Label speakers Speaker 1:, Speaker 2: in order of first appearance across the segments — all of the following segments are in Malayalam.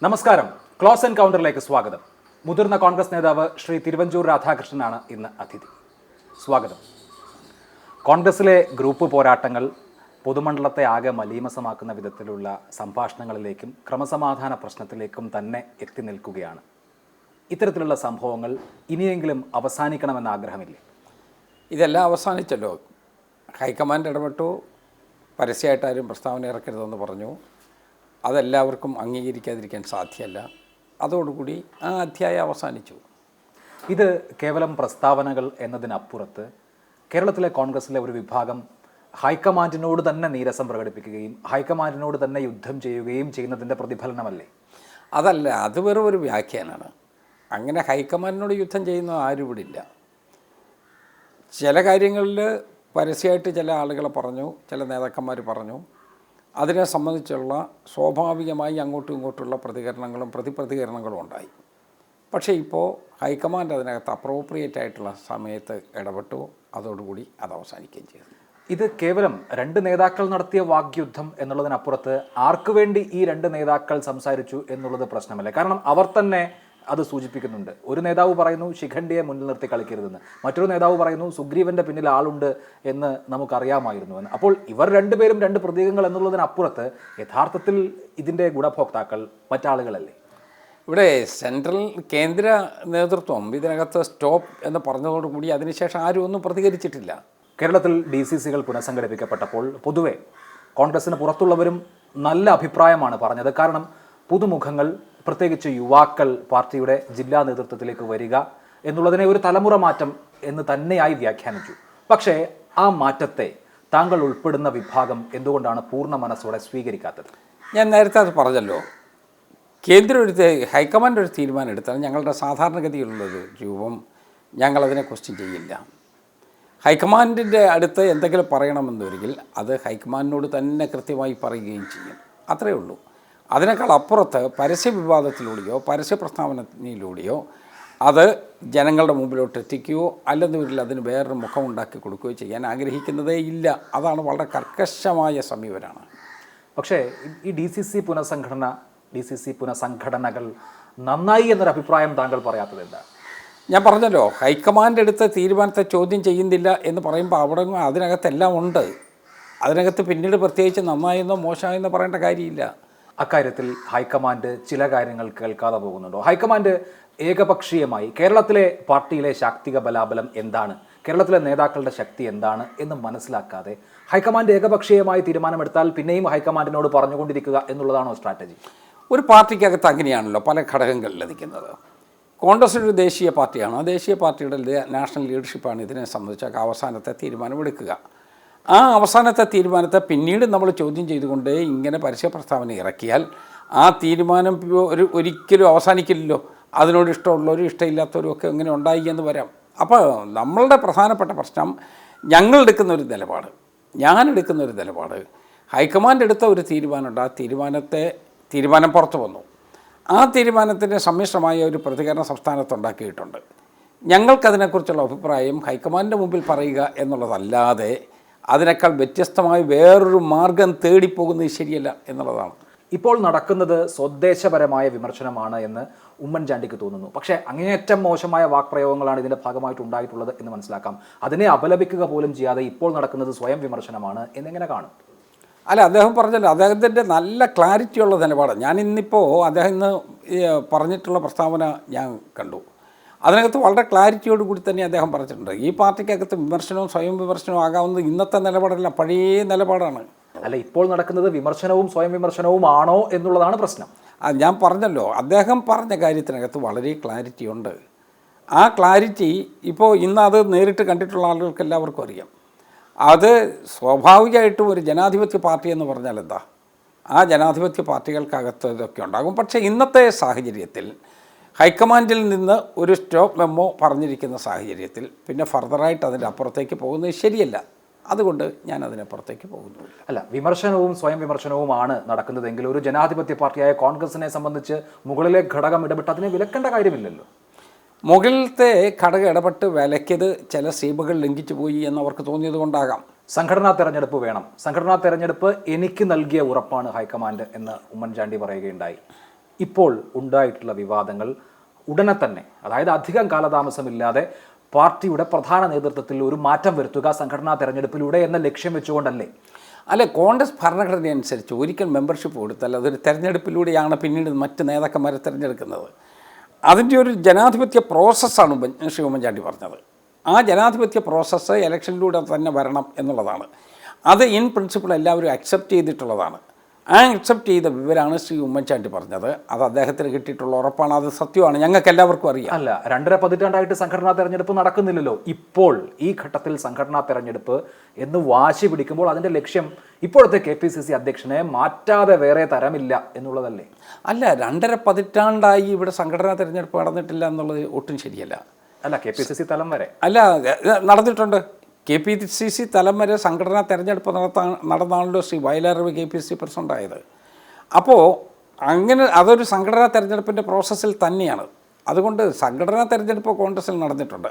Speaker 1: നമസ്കാരം. ക്ലോസ് എൻകൗണ്ടറിലേക്ക് സ്വാഗതം. മുതിർന്ന കോൺഗ്രസ് നേതാവ് ശ്രീ തിരുവഞ്ചൂർ രാധാകൃഷ്ണനാണ് ഇന്ന് അതിഥി. സ്വാഗതം. കോൺഗ്രസിലെ ഗ്രൂപ്പ് പോരാട്ടങ്ങൾ പൊതുമണ്ഡലത്തെ ആകെ മലീമസമാക്കുന്ന വിധത്തിലുള്ള സംഭാഷണങ്ങളിലേക്കും ക്രമസമാധാന പ്രശ്നത്തിലേക്കും തന്നെ എത്തി നിൽക്കുകയാണ്. ഇത്തരത്തിലുള്ള സംഭവങ്ങൾ ഇനിയെങ്കിലും അവസാനിക്കണമെന്ന ആഗ്രഹമില്ലേ?
Speaker 2: ഇതെല്ലാം അവസാനിച്ചല്ലോ. ഹൈക്കമാൻഡ് ഇടപെട്ടു, പരസ്യമായിട്ട് ആരും പ്രസ്താവന ഇറക്കരുതെന്ന് പറഞ്ഞു. അതെല്ലാവർക്കും അംഗീകരിക്കാതിരിക്കാൻ സാധ്യമല്ല. അതോടുകൂടി ആ അധ്യായം അവസാനിച്ചു.
Speaker 1: ഇത് കേവലം പ്രസ്താവനകൾ എന്നതിനപ്പുറത്ത് കേരളത്തിലെ കോൺഗ്രസിലെ ഒരു വിഭാഗം ഹൈക്കമാൻഡിനോട് തന്നെ നീരസം പ്രകടിപ്പിക്കുകയും ഹൈക്കമാൻഡിനോട് തന്നെ യുദ്ധം ചെയ്യുകയും ചെയ്യുന്നതിൻ്റെ പ്രതിഫലനമല്ലേ?
Speaker 2: അതല്ല, അത് വെറും ഒരു വ്യാഖ്യാനമാണ്. അങ്ങനെ ഹൈക്കമാൻഡിനോട് യുദ്ധം ചെയ്യുന്ന ആരും ഇവിടെ ഇല്ല. ചില കാര്യങ്ങളിൽ പരസ്യമായിട്ട് ചില ആളുകൾ പറഞ്ഞു, ചില നേതാക്കന്മാർ പറഞ്ഞു. അതിനെ സംബന്ധിച്ചുള്ള സ്വാഭാവികമായി അങ്ങോട്ടും ഇങ്ങോട്ടുള്ള പ്രതികരണങ്ങളും പ്രതികരണങ്ങളും ഉണ്ടായി. പക്ഷേ ഇപ്പോൾ ഹൈക്കമാൻഡ് അതിനകത്ത് അപ്രോപ്രിയേറ്റ് ആയിട്ടുള്ള സമയത്ത് ഇടപെട്ടു. അതോടുകൂടി അത് അവസാനിക്കുകയും ചെയ്തു.
Speaker 1: ഇത് കേവലം രണ്ട് നേതാക്കൾ നടത്തിയ വാഗ്യുദ്ധം എന്നുള്ളതിനപ്പുറത്ത് ആർക്കു വേണ്ടി ഈ രണ്ട് നേതാക്കൾ സംസാരിച്ചു എന്നുള്ളത് പ്രശ്നമല്ലേ? കാരണം അവർ തന്നെ അത് സൂചിപ്പിക്കുന്നുണ്ട്. ഒരു നേതാവ് പറയുന്നു ശിഖണ്ഡിയെ മുന്നിൽ നിർത്തി കളിക്കരുതെന്ന്, മറ്റൊരു നേതാവ് പറയുന്നു സുഗ്രീവൻ്റെ പിന്നിൽ ആളുണ്ട് എന്ന് നമുക്കറിയാമായിരുന്നു എന്ന്. അപ്പോൾ ഇവർ രണ്ടുപേരും രണ്ട് പ്രതീകങ്ങൾ എന്നുള്ളതിനപ്പുറത്ത് യഥാർത്ഥത്തിൽ ഇതിൻ്റെ ഗുണഭോക്താക്കൾ മറ്റാളുകളല്ലേ?
Speaker 2: ഇവിടെ സെൻട്രൽ കേന്ദ്ര നേതൃത്വം ഇതിനകത്ത് സ്റ്റോപ്പ് എന്ന് പറഞ്ഞതോടുകൂടി അതിനുശേഷം ആരും ഒന്നും പ്രതികരിച്ചിട്ടില്ല.
Speaker 1: കേരളത്തിൽ DCCകൾ പുനഃസംഘടിപ്പിക്കപ്പെട്ടപ്പോൾ പൊതുവെ കോൺഗ്രസിന് പുറത്തുള്ളവരും നല്ല അഭിപ്രായമാണ് പറഞ്ഞത്. കാരണം പുതുമുഖങ്ങൾ, പ്രത്യേകിച്ച് യുവാക്കൾ പാർട്ടിയുടെ ജില്ലാ നേതൃത്വത്തിലേക്ക് വരിക എന്നുള്ളതിനെ ഒരു തലമുറ മാറ്റം എന്ന് തന്നെയായി വ്യാഖ്യാനിച്ചു. പക്ഷേ ആ മാറ്റത്തെ താങ്കൾ ഉൾപ്പെടുന്ന വിഭാഗം എന്തുകൊണ്ടാണ് പൂർണ്ണ മനസ്സോടെ സ്വീകരിക്കാത്തത്?
Speaker 2: ഞാൻ നേരത്തെ അത് പറഞ്ഞല്ലോ. ഹൈക്കമാൻഡ് ഒരു തീരുമാനം എടുത്താൽ ഞങ്ങളുടെ സാധാരണഗതിയിലുള്ളൊരു രൂപം ഞങ്ങളതിനെ ക്വസ്റ്റ്യൻ ചെയ്യില്ല. ഹൈക്കമാൻഡിൻ്റെ അടുത്ത് എന്തെങ്കിലും പറയണമെന്നൊരിക്കൽ അത് ഹൈക്കമാൻഡിനോട് തന്നെ കൃത്യമായി പറയുകയും ചെയ്യും. അത്രയേ ഉള്ളൂ. അതിനേക്കാൾ അപ്പുറത്ത് പരസ്യ വിവാദത്തിലൂടെയോ പരസ്യ പ്രസ്താവനയിലൂടെയോ അത് ജനങ്ങളുടെ മുമ്പിലോട്ട് എത്തിക്കുകയോ അല്ലെങ്കിൽ അതിന് വേറൊരു മുഖം ഉണ്ടാക്കി കൊടുക്കുകയോ ചെയ്യാൻ ആഗ്രഹിക്കുന്നതേ ഇല്ല. അതാണ് വളരെ കർക്കശമായ സമീപനമാണ്.
Speaker 1: പക്ഷേ ഈ DCC പുനഃസംഘടനകൾ നന്നായി എന്നൊരു അഭിപ്രായം താങ്കൾ പറയാത്തത് എന്താ?
Speaker 2: ഞാൻ പറഞ്ഞല്ലോ, ഹൈക്കമാൻഡ് എടുത്ത തീരുമാനത്തെ ചോദ്യം ചെയ്യുന്നില്ല എന്ന് പറയുമ്പോൾ അവിടെ അതിനകത്തെല്ലാം ഉണ്ട്. അതിനകത്ത് പിന്നീട് പ്രത്യേകിച്ച് നന്നായെന്നോ മോശമായെന്നോ പറയേണ്ട കാര്യമില്ല.
Speaker 1: അക്കാര്യത്തിൽ ഹൈക്കമാൻഡ് ചില കാര്യങ്ങൾ കേൾക്കാതെ പോകുന്നുണ്ടോ? ഹൈക്കമാൻഡ് ഏകപക്ഷീയമായി കേരളത്തിലെ പാർട്ടിയിലെ ശാക്തിക ബലാബലം എന്താണ്, കേരളത്തിലെ നേതാക്കളുടെ ശക്തി എന്താണ് എന്ന് മനസ്സിലാക്കാതെ ഹൈക്കമാൻഡ് ഏകപക്ഷീയമായി തീരുമാനമെടുത്താൽ പിന്നെയും ഹൈക്കമാൻഡിനോട് പറഞ്ഞുകൊണ്ടിരിക്കുക എന്നുള്ളതാണോ സ്ട്രാറ്റജി?
Speaker 2: ഒരു പാർട്ടിക്കകത്ത് അങ്ങനെയാണല്ലോ പല ഘടകങ്ങളിൽ ലഭിക്കുന്നത്. കോൺഗ്രസ് ഒരു ദേശീയ പാർട്ടിയാണ്. ആ ദേശീയ പാർട്ടിയുടെ നാഷണൽ ലീഡർഷിപ്പാണ് ഇതിനെ സംബന്ധിച്ച അവസാനത്തെ തീരുമാനമെടുക്കുക. ആ അവസാനത്തെ തീരുമാനത്തെ പിന്നീട് നമ്മൾ ചോദ്യം ചെയ്തുകൊണ്ട് ഇങ്ങനെ പരസ്യ പ്രസ്താവന ഇറക്കിയാൽ ആ തീരുമാനം ഒരിക്കലും അവസാനിക്കില്ലല്ലോ. അതിനോട് ഇഷ്ടമുള്ളവരും ഇഷ്ടമില്ലാത്തവരും ഒക്കെ എങ്ങനെ ഉണ്ടായി എന്ന് വരാം. അപ്പോൾ നമ്മളുടെ പ്രധാനപ്പെട്ട പ്രശ്നം ഞാൻ എടുക്കുന്ന ഒരു നിലപാട് ഹൈക്കമാൻഡ് എടുത്ത ഒരു തീരുമാനമുണ്ട്. ആ തീരുമാനം പുറത്തു വന്നു. ആ തീരുമാനത്തിൻ്റെ സമ്മിശ്രമായ ഒരു പ്രതികരണം സംസ്ഥാനത്തുണ്ടാക്കിയിട്ടുണ്ട്. ഞങ്ങൾക്കതിനെക്കുറിച്ചുള്ള അഭിപ്രായം ഹൈക്കമാൻഡിൻ്റെ മുമ്പിൽ പറയുക എന്നുള്ളതല്ലാതെ അതിനേക്കാൾ വ്യത്യസ്തമായി വേറൊരു മാർഗം തേടിപ്പോകുന്നത് ശരിയല്ല എന്നുള്ളതാണ്.
Speaker 1: ഇപ്പോൾ നടക്കുന്നത് സ്വദേശപരമായ വിമർശനമാണ് എന്ന് ഉമ്മൻചാണ്ടിക്ക് തോന്നുന്നു. പക്ഷേ അങ്ങേയറ്റം മോശമായ വാക്പ്രയോഗങ്ങളാണ് ഇതിൻ്റെ ഭാഗമായിട്ട് ഉണ്ടായിട്ടുള്ളത് എന്ന് മനസ്സിലാക്കാം. അതിനെ അപലപിക്കുക പോലും ചെയ്യാതെ ഇപ്പോൾ നടക്കുന്നത് സ്വയം വിമർശനമാണ് എന്നെങ്ങനെ കാണും?
Speaker 2: അല്ല, അദ്ദേഹം പറഞ്ഞല്ലോ, അദ്ദേഹത്തിൻ്റെ നല്ല ക്ലാരിറ്റിയുള്ള നിലപാട്. ഞാൻ ഇന്നിപ്പോൾ അദ്ദേഹം ഇന്ന് പറഞ്ഞിട്ടുള്ള പ്രസ്താവന ഞാൻ കണ്ടു. അതിനകത്ത് വളരെ ക്ലാരിറ്റിയോട് കൂടി തന്നെ അദ്ദേഹം പറഞ്ഞിട്ടുണ്ട്. ഈ പാർട്ടിക്കകത്ത് വിമർശനവും സ്വയം വിമർശനവും ആകാവുന്നത് ഇന്നത്തെ നിലപാടല്ല, പഴയ നിലപാടാണ്.
Speaker 1: അല്ല, ഇപ്പോൾ നടക്കുന്നത് വിമർശനവും സ്വയം വിമർശനവും ആണോ എന്നുള്ളതാണ് പ്രശ്നം.
Speaker 2: ഞാൻ പറഞ്ഞല്ലോ, അദ്ദേഹം പറഞ്ഞ കാര്യത്തിനകത്ത് വളരെ ക്ലാരിറ്റി ഉണ്ട്. ആ ക്ലാരിറ്റി ഇപ്പോൾ ഇന്ന് അത് നേരിട്ട് കണ്ടിട്ടുള്ള ആളുകൾക്ക് എല്ലാവർക്കും അറിയാം. അത് സ്വാഭാവികമായിട്ടും ഒരു ജനാധിപത്യ പാർട്ടി എന്ന് പറഞ്ഞാൽ എന്താ, ആ ജനാധിപത്യ പാർട്ടികൾക്കകത്ത് ഇതൊക്കെ ഉണ്ടാകും. പക്ഷേ ഇന്നത്തെ സാഹചര്യത്തിൽ ഹൈക്കമാൻഡിൽ നിന്ന് ഒരു സ്റ്റോപ്പ് മെമ്മോ പറഞ്ഞിരിക്കുന്ന സാഹചര്യത്തിൽ പിന്നെ ഫർദറായിട്ട് അതിൻ്റെ അപ്പുറത്തേക്ക് പോകുന്നത് ശരിയല്ല. അതുകൊണ്ട് ഞാൻ അതിനപ്പുറത്തേക്ക് പോകുന്നു.
Speaker 1: അല്ല, വിമർശനവും സ്വയം വിമർശനവുമാണ് നടക്കുന്നതെങ്കിൽ ഒരു ജനാധിപത്യ പാർട്ടിയായ കോൺഗ്രസിനെ സംബന്ധിച്ച് മുകളിലെ ഘടകം ഇടപെട്ട് അതിനെ വിലക്കേണ്ട കാര്യമില്ലല്ലോ.
Speaker 2: മുകളിലത്തെ ഘടകം ഇടപെട്ട് വിലക്കിയത് ചില സീമകൾ ലംഘിച്ചു പോയി എന്നവർക്ക് തോന്നിയത് കൊണ്ടാകാം.
Speaker 1: സംഘടനാ തെരഞ്ഞെടുപ്പ് വേണം, സംഘടനാ തെരഞ്ഞെടുപ്പ് എനിക്ക് നൽകിയ ഉറപ്പാണ് ഹൈക്കമാൻഡ് എന്ന് ഉമ്മൻചാണ്ടി പറയുകയുണ്ടായി. ഇപ്പോൾ ഉണ്ടായിട്ടുള്ള വിവാദങ്ങൾ ഉടനെ തന്നെ, അതായത് അധികം കാലതാമസമില്ലാതെ പാർട്ടിയുടെ പ്രധാന നേതൃത്വത്തിൽ ഒരു മാറ്റം വരുത്തുക സംഘടനാ തെരഞ്ഞെടുപ്പിലൂടെ എന്ന ലക്ഷ്യം വെച്ചുകൊണ്ടല്ലേ?
Speaker 2: അല്ല, കോൺഗ്രസ് ഭരണഘടന അനുസരിച്ച് ഒരിക്കൽ മെമ്പർഷിപ്പ് കൊടുത്താൽ അതൊരു തെരഞ്ഞെടുപ്പിലൂടെയാണ് പിന്നീട് മറ്റ് നേതാക്കന്മാരെ തിരഞ്ഞെടുക്കുന്നത്. അതിൻ്റെ ഒരു ജനാധിപത്യ പ്രോസസ്സാണ് ശ്രീ ഉമ്മൻചാണ്ടി പറഞ്ഞത്. ആ ജനാധിപത്യ പ്രോസസ്സ് ഇലക്ഷനിലൂടെ തന്നെ വരണം എന്നുള്ളതാണ്. അത് ഇൻ പ്രിൻസിപ്പിൾ എല്ലാവരും അക്സെപ്റ്റ് ചെയ്തിട്ടുള്ളതാണ്. ആ അക്സെപ്റ്റ് ചെയ്ത വിവരമാണ് ശ്രീ ഉമ്മൻചാണ്ടി പറഞ്ഞത്. അത് അദ്ദേഹത്തിന് കിട്ടിയിട്ടുള്ള ഉറപ്പാണ്, അത് സത്യമാണ്, ഞങ്ങൾക്ക് എല്ലാവർക്കും അറിയാം.
Speaker 1: അല്ല, 2.5 പതിറ്റാണ്ടായിട്ട് സംഘടനാ തെരഞ്ഞെടുപ്പ് നടക്കുന്നില്ലല്ലോ. ഇപ്പോൾ ഈ ഘട്ടത്തിൽ സംഘടനാ തെരഞ്ഞെടുപ്പ് എന്ന് വാശി പിടിക്കുമ്പോൾ അതിൻ്റെ ലക്ഷ്യം ഇപ്പോഴത്തെ KPCC അധ്യക്ഷനെ മാറ്റാതെ വേറെ തരമില്ല എന്നുള്ളതല്ലേ?
Speaker 2: അല്ല, 2.5 പതിറ്റാണ്ടായി ഇവിടെ സംഘടനാ തെരഞ്ഞെടുപ്പ് നടന്നിട്ടില്ല എന്നുള്ളത് ഒട്ടും ശരിയല്ല.
Speaker 1: അല്ല, KPCC തലം വരെ
Speaker 2: അല്ല, നടന്നിട്ടുണ്ട്. KPCC തലം വരെ സംഘടനാ തെരഞ്ഞെടുപ്പ് നടന്നാണല്ലോ ശ്രീ വയലാർ KPCC പ്രസിഡന്റ് ആയത്. അപ്പോൾ അങ്ങനെ അതൊരു സംഘടനാ തെരഞ്ഞെടുപ്പിൻ്റെ പ്രോസസ്സിൽ തന്നെയാണ്. അതുകൊണ്ട് സംഘടനാ തെരഞ്ഞെടുപ്പ് കോൺഗ്രസിൽ നടന്നിട്ടുണ്ട്.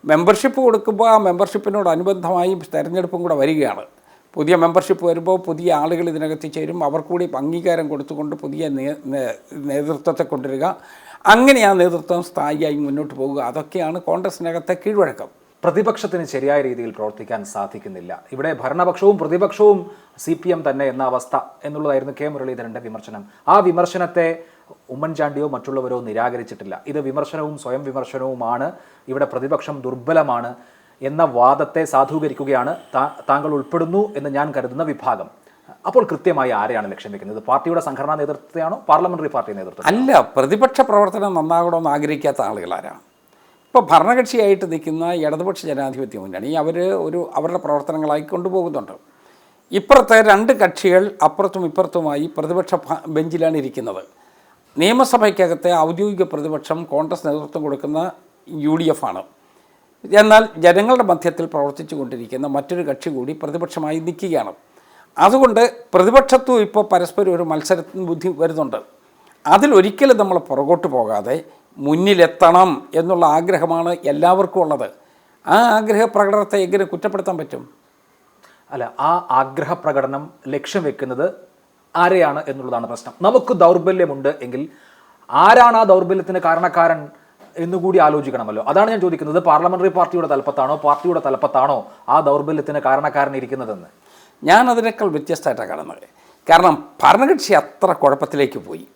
Speaker 2: മെമ്പർഷിപ്പ് കൊടുക്കുമ്പോൾ ആ മെമ്പർഷിപ്പിനോടനുബന്ധമായി തെരഞ്ഞെടുപ്പും കൂടെ വരികയാണ്. പുതിയ മെമ്പർഷിപ്പ് വരുമ്പോൾ പുതിയ ആളുകൾ ഇതിനകത്ത് ചേരും, അവർക്കൂടി അംഗീകാരം കൊടുത്തുകൊണ്ട് പുതിയ നേതൃത്വത്തെ കൊണ്ടുവരിക, അങ്ങനെ ആ നേതൃത്വം സ്ഥായിയായി മുന്നോട്ട് പോകുക. അതൊക്കെയാണ് കോൺഗ്രസിനകത്തെ കീഴ്വഴക്കം.
Speaker 1: പ്രതിപക്ഷത്തിന് ശരിയായ രീതിയിൽ പ്രവർത്തിക്കാൻ സാധിക്കുന്നില്ല. ഇവിടെ ഭരണപക്ഷവും പ്രതിപക്ഷവും CPM തന്നെ എന്ന അവസ്ഥ എന്നുള്ളതായിരുന്നു K. മുരളീധരൻ്റെ വിമർശനം. ആ വിമർശനത്തെ ഉമ്മൻചാണ്ടിയോ മറ്റുള്ളവരോ നിരാകരിച്ചിട്ടില്ല. ഇത് വിമർശനവും സ്വയം വിമർശനവുമാണ്. ഇവിടെ പ്രതിപക്ഷം ദുർബലമാണ് എന്ന വാദത്തെ സാധൂകരിക്കുകയാണ് താങ്കൾ ഉൾപ്പെടുന്നു എന്ന് ഞാൻ കരുതുന്ന വിഭാഗം. അപ്പോൾ കൃത്യമായി ആരെയാണ് ലക്ഷ്യം വെക്കുന്നത്? പാർട്ടിയുടെ സംഘടനാ നേതൃത്വത്തെയാണോ പാർലമെന്ററി പാർട്ടി നേതൃത്വം?
Speaker 2: അല്ല, പ്രതിപക്ഷ പ്രവർത്തനം നന്നാകണമെന്ന് ആഗ്രഹിക്കാത്ത ആളുകളാരാണ്? ഇപ്പോൾ ഭരണകക്ഷിയായിട്ട് നിൽക്കുന്ന ഇടതുപക്ഷ ജനാധിപത്യ മുന്നണി അവരുടെ പ്രവർത്തനങ്ങളായി കൊണ്ടുപോകുന്നുണ്ട്. ഇപ്പുറത്തെ 2 കക്ഷികൾ അപ്പുറത്തും ഇപ്പുറത്തുമായി പ്രതിപക്ഷ ബെഞ്ചിലാണ് ഇരിക്കുന്നത്. നിയമസഭയ്ക്കകത്തെ ഔദ്യോഗിക പ്രതിപക്ഷം കോൺഗ്രസ് നേതൃത്വം കൊടുക്കുന്ന UDF ആണ്. എന്നാൽ ജനങ്ങളുടെ മധ്യത്തിൽ പ്രവർത്തിച്ചു കൊണ്ടിരിക്കുന്ന മറ്റൊരു കക്ഷി കൂടി പ്രതിപക്ഷമായി നിൽക്കുകയാണ്. അതുകൊണ്ട് പ്രതിപക്ഷത്തും ഇപ്പോൾ പരസ്പരം ഒരു മത്സര ബുദ്ധി വരുന്നുണ്ട്. അതിലൊരിക്കലും നമ്മൾ പുറകോട്ട് പോകാതെ മുന്നിലെത്തണം എന്നുള്ള ആഗ്രഹമാണ് എല്ലാവർക്കും ഉള്ളത്. ആ ആഗ്രഹ പ്രകടനത്തെ എങ്ങനെ കുറ്റപ്പെടുത്താൻ പറ്റും?
Speaker 1: അല്ല, ആ ആഗ്രഹ പ്രകടനം ലക്ഷ്യം വെക്കുന്നത് ആരെയാണ് എന്നുള്ളതാണ് പ്രശ്നം. നമുക്ക് ദൗർബല്യമുണ്ട് എങ്കിൽ ആരാണ് ആ ദൗർബല്യത്തിന് കാരണക്കാരൻ എന്നുകൂടി ആലോചിക്കണമല്ലോ. അതാണ് ഞാൻ ചോദിക്കുന്നത്. പാർലമെന്ററി പാർട്ടിയുടെ തലപ്പത്താണോ പാർട്ടിയുടെ തലപ്പത്താണോ ആ ദൗർബല്യത്തിന് കാരണക്കാരൻ ഇരിക്കുന്നതെന്ന്?
Speaker 2: ഞാൻ അതിനേക്കാൾ വ്യത്യസ്തമായിട്ടാണ് കാണുന്നത്. കാരണം ഭരണകക്ഷി അത്ര കുഴപ്പത്തിലേക്ക് പോയി.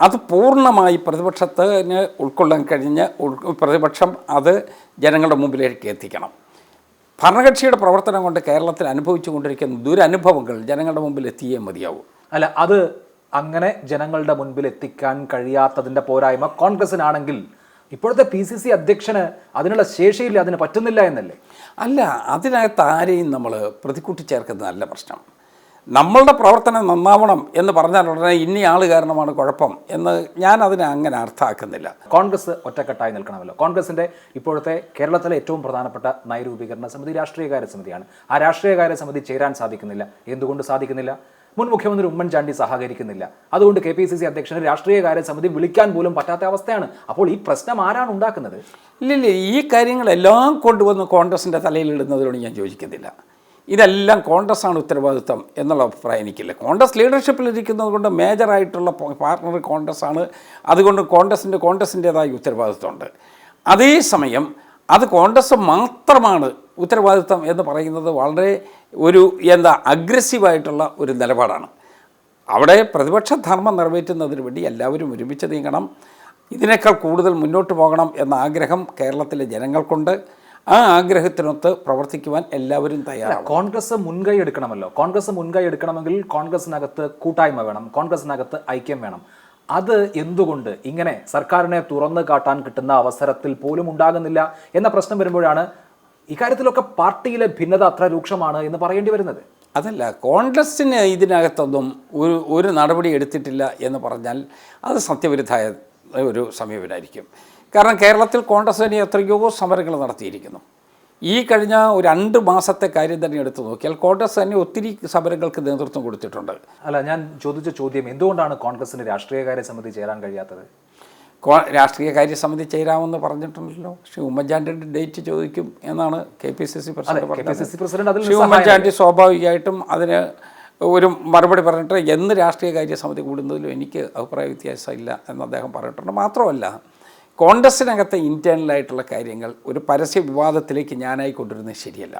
Speaker 2: അത് പൂർണ്ണമായി പ്രതിപക്ഷത്തിന് ഉൾക്കൊള്ളാൻ കഴിഞ്ഞ് പ്രതിപക്ഷം അത് ജനങ്ങളുടെ മുമ്പിലേക്ക് എത്തിക്കണം. ഭരണകക്ഷിയുടെ പ്രവർത്തനം കൊണ്ട് കേരളത്തിൽ അനുഭവിച്ചു കൊണ്ടിരിക്കുന്ന ദുരനുഭവങ്ങൾ ജനങ്ങളുടെ മുമ്പിൽ എത്തിയേ മതിയാവും.
Speaker 1: അല്ല, അത് അങ്ങനെ ജനങ്ങളുടെ മുൻപിൽ എത്തിക്കാൻ കഴിയാത്തതിൻ്റെ പോരായ്മ കോൺഗ്രസിനാണെങ്കിൽ ഇപ്പോഴത്തെ PCC അധ്യക്ഷന് അതിനുള്ള ശേഷിയില്ല, അതിന് പറ്റുന്നില്ല എന്നല്ലേ?
Speaker 2: അല്ല, അതിനകത്ത് ആരെയും നമ്മൾ പ്രതിക്കൂട്ടി ചേർക്കുന്നതല്ല പ്രശ്നം. നമ്മളുടെ പ്രവർത്തനം നന്നാവണം എന്ന് പറഞ്ഞാൽ ഉടനെ ഇനി ആൾ കാരണമാണ് കുഴപ്പം എന്ന് ഞാൻ അതിനെ അങ്ങനെ അർത്ഥമാക്കുന്നില്ല.
Speaker 1: കോൺഗ്രസ് ഒറ്റക്കെട്ടായി നിൽക്കണമല്ലോ. കോൺഗ്രസിൻ്റെ ഇപ്പോഴത്തെ കേരളത്തിലെ ഏറ്റവും പ്രധാനപ്പെട്ട നയരൂപീകരണ സമിതി രാഷ്ട്രീയകാര്യ സമിതിയാണ്. ആ രാഷ്ട്രീയകാര്യ സമിതി ചേരാൻ സാധിക്കുന്നില്ല. എന്തുകൊണ്ട് സാധിക്കുന്നില്ല? മുൻ മുഖ്യമന്ത്രി ഉമ്മൻചാണ്ടി സഹകരിക്കുന്നില്ല. അതുകൊണ്ട് KPCC അധ്യക്ഷന് രാഷ്ട്രീയകാര്യ സമിതി വിളിക്കാൻ പോലും പറ്റാത്ത അവസ്ഥയാണ്. അപ്പോൾ ഈ പ്രശ്നം ആരാണ് ഉണ്ടാക്കുന്നത്?
Speaker 2: ഇല്ലില്ല, ഈ കാര്യങ്ങളെല്ലാം കൊണ്ടുവന്ന് കോൺഗ്രസിൻ്റെ തലയിലിടുന്നതിനോട് ഞാൻ യോജിക്കുന്നില്ല. ഇതെല്ലാം കോൺഗ്രസ്സാണ് ഉത്തരവാദിത്വം എന്നുള്ള അഭിപ്രായം എനിക്കില്ല. കോൺഗ്രസ് ലീഡർഷിപ്പിലിരിക്കുന്നത് കൊണ്ട് മേജറായിട്ടുള്ള പാർട്ണർ കോൺഗ്രസ്സാണ്. അതുകൊണ്ട് കോൺഗ്രസിൻ്റേതായ ഉത്തരവാദിത്വമുണ്ട്. അതേസമയം അത് കോൺഗ്രസ് മാത്രമാണ് ഉത്തരവാദിത്വം എന്ന് പറയുന്നത് വളരെ അഗ്രസീവായിട്ടുള്ള ഒരു നിലപാടാണ്. അവിടെ പ്രതിപക്ഷ ധർമ്മം നിറവേറ്റുന്നതിന് വേണ്ടി എല്ലാവരും ഒരുമിച്ച് നീങ്ങണം, ഇതിനേക്കാൾ കൂടുതൽ മുന്നോട്ട് പോകണം എന്ന ആഗ്രഹം കേരളത്തിലെ ജനങ്ങൾക്കുണ്ട്. ആ ആഗ്രഹത്തിനൊത്ത് പ്രവർത്തിക്കുവാൻ എല്ലാവരും തയ്യാറാണ്.
Speaker 1: കോൺഗ്രസ് മുൻകൈ എടുക്കണമല്ലോ. കോൺഗ്രസ് മുൻകൈ എടുക്കണമെങ്കിൽ കോൺഗ്രസിനകത്ത് കൂട്ടായ്മ വേണം, കോൺഗ്രസിനകത്ത് ഐക്യം വേണം. അത് എന്തുകൊണ്ട് ഇങ്ങനെ സർക്കാരിനെ തുറന്നു കാട്ടാൻ കിട്ടുന്ന അവസരത്തിൽ പോലും ഉണ്ടാകുന്നില്ല എന്ന പ്രശ്നം വരുമ്പോഴാണ് ഇക്കാര്യത്തിലൊക്കെ പാർട്ടിയിലെ ഭിന്നത അത്ര രൂക്ഷമാണ് എന്ന് പറയേണ്ടി വരുന്നത്.
Speaker 2: അതല്ല, കോൺഗ്രസ്സിന് ഇതിനകത്തൊന്നും ഒരു നടപടി എടുത്തിട്ടില്ല എന്ന് പറഞ്ഞാൽ അത് സത്യവിരുദ്ധമായ ഒരു സമീപനമായിരിക്കും. കാരണം കേരളത്തിൽ കോൺഗ്രസ് തന്നെ എത്രയോ സമരങ്ങൾ നടത്തിയിരിക്കുന്നു. ഈ കഴിഞ്ഞ 2 മാസത്തെ കാര്യം തന്നെ എടുത്തു നോക്കിയാൽ കോൺഗ്രസ് തന്നെ ഒത്തിരി സമരങ്ങൾക്ക് നേതൃത്വം കൊടുത്തിട്ടുണ്ട്.
Speaker 1: അല്ല, ഞാൻ ചോദിച്ച ചോദ്യം എന്തുകൊണ്ടാണ് കോൺഗ്രസിന് രാഷ്ട്രീയകാര്യ സമിതി ചേരാൻ കഴിയാത്തത്?
Speaker 2: രാഷ്ട്രീയകാര്യ സമിതി ചേരാമെന്ന് പറഞ്ഞിട്ടുണ്ടല്ലോ. ശ്രീ ഉമ്മൻചാണ്ടിയുടെ ഡേറ്റ് ചോദിക്കും എന്നാണ് KPCC പ്രസിഡന്റ് പറഞ്ഞത്. ശ്രീ ഉമ്മൻചാണ്ടി സ്വാഭാവികമായിട്ടും അതിന് ഒരു മറുപടി പറഞ്ഞിട്ട് എന്ന് രാഷ്ട്രീയ കാര്യ സമിതി കൂടുന്നതിലും എനിക്ക് അഭിപ്രായ വ്യത്യാസമില്ല എന്ന് അദ്ദേഹം പറഞ്ഞിട്ടുണ്ട്. മാത്രമല്ല, കോൺഗ്രസ്സിനകത്തെ ഇൻറ്റേർണലായിട്ടുള്ള കാര്യങ്ങൾ ഒരു പരസ്യ വിവാദത്തിലേക്ക് ഞാനായി കൊണ്ടുവരുന്നത് ശരിയല്ല.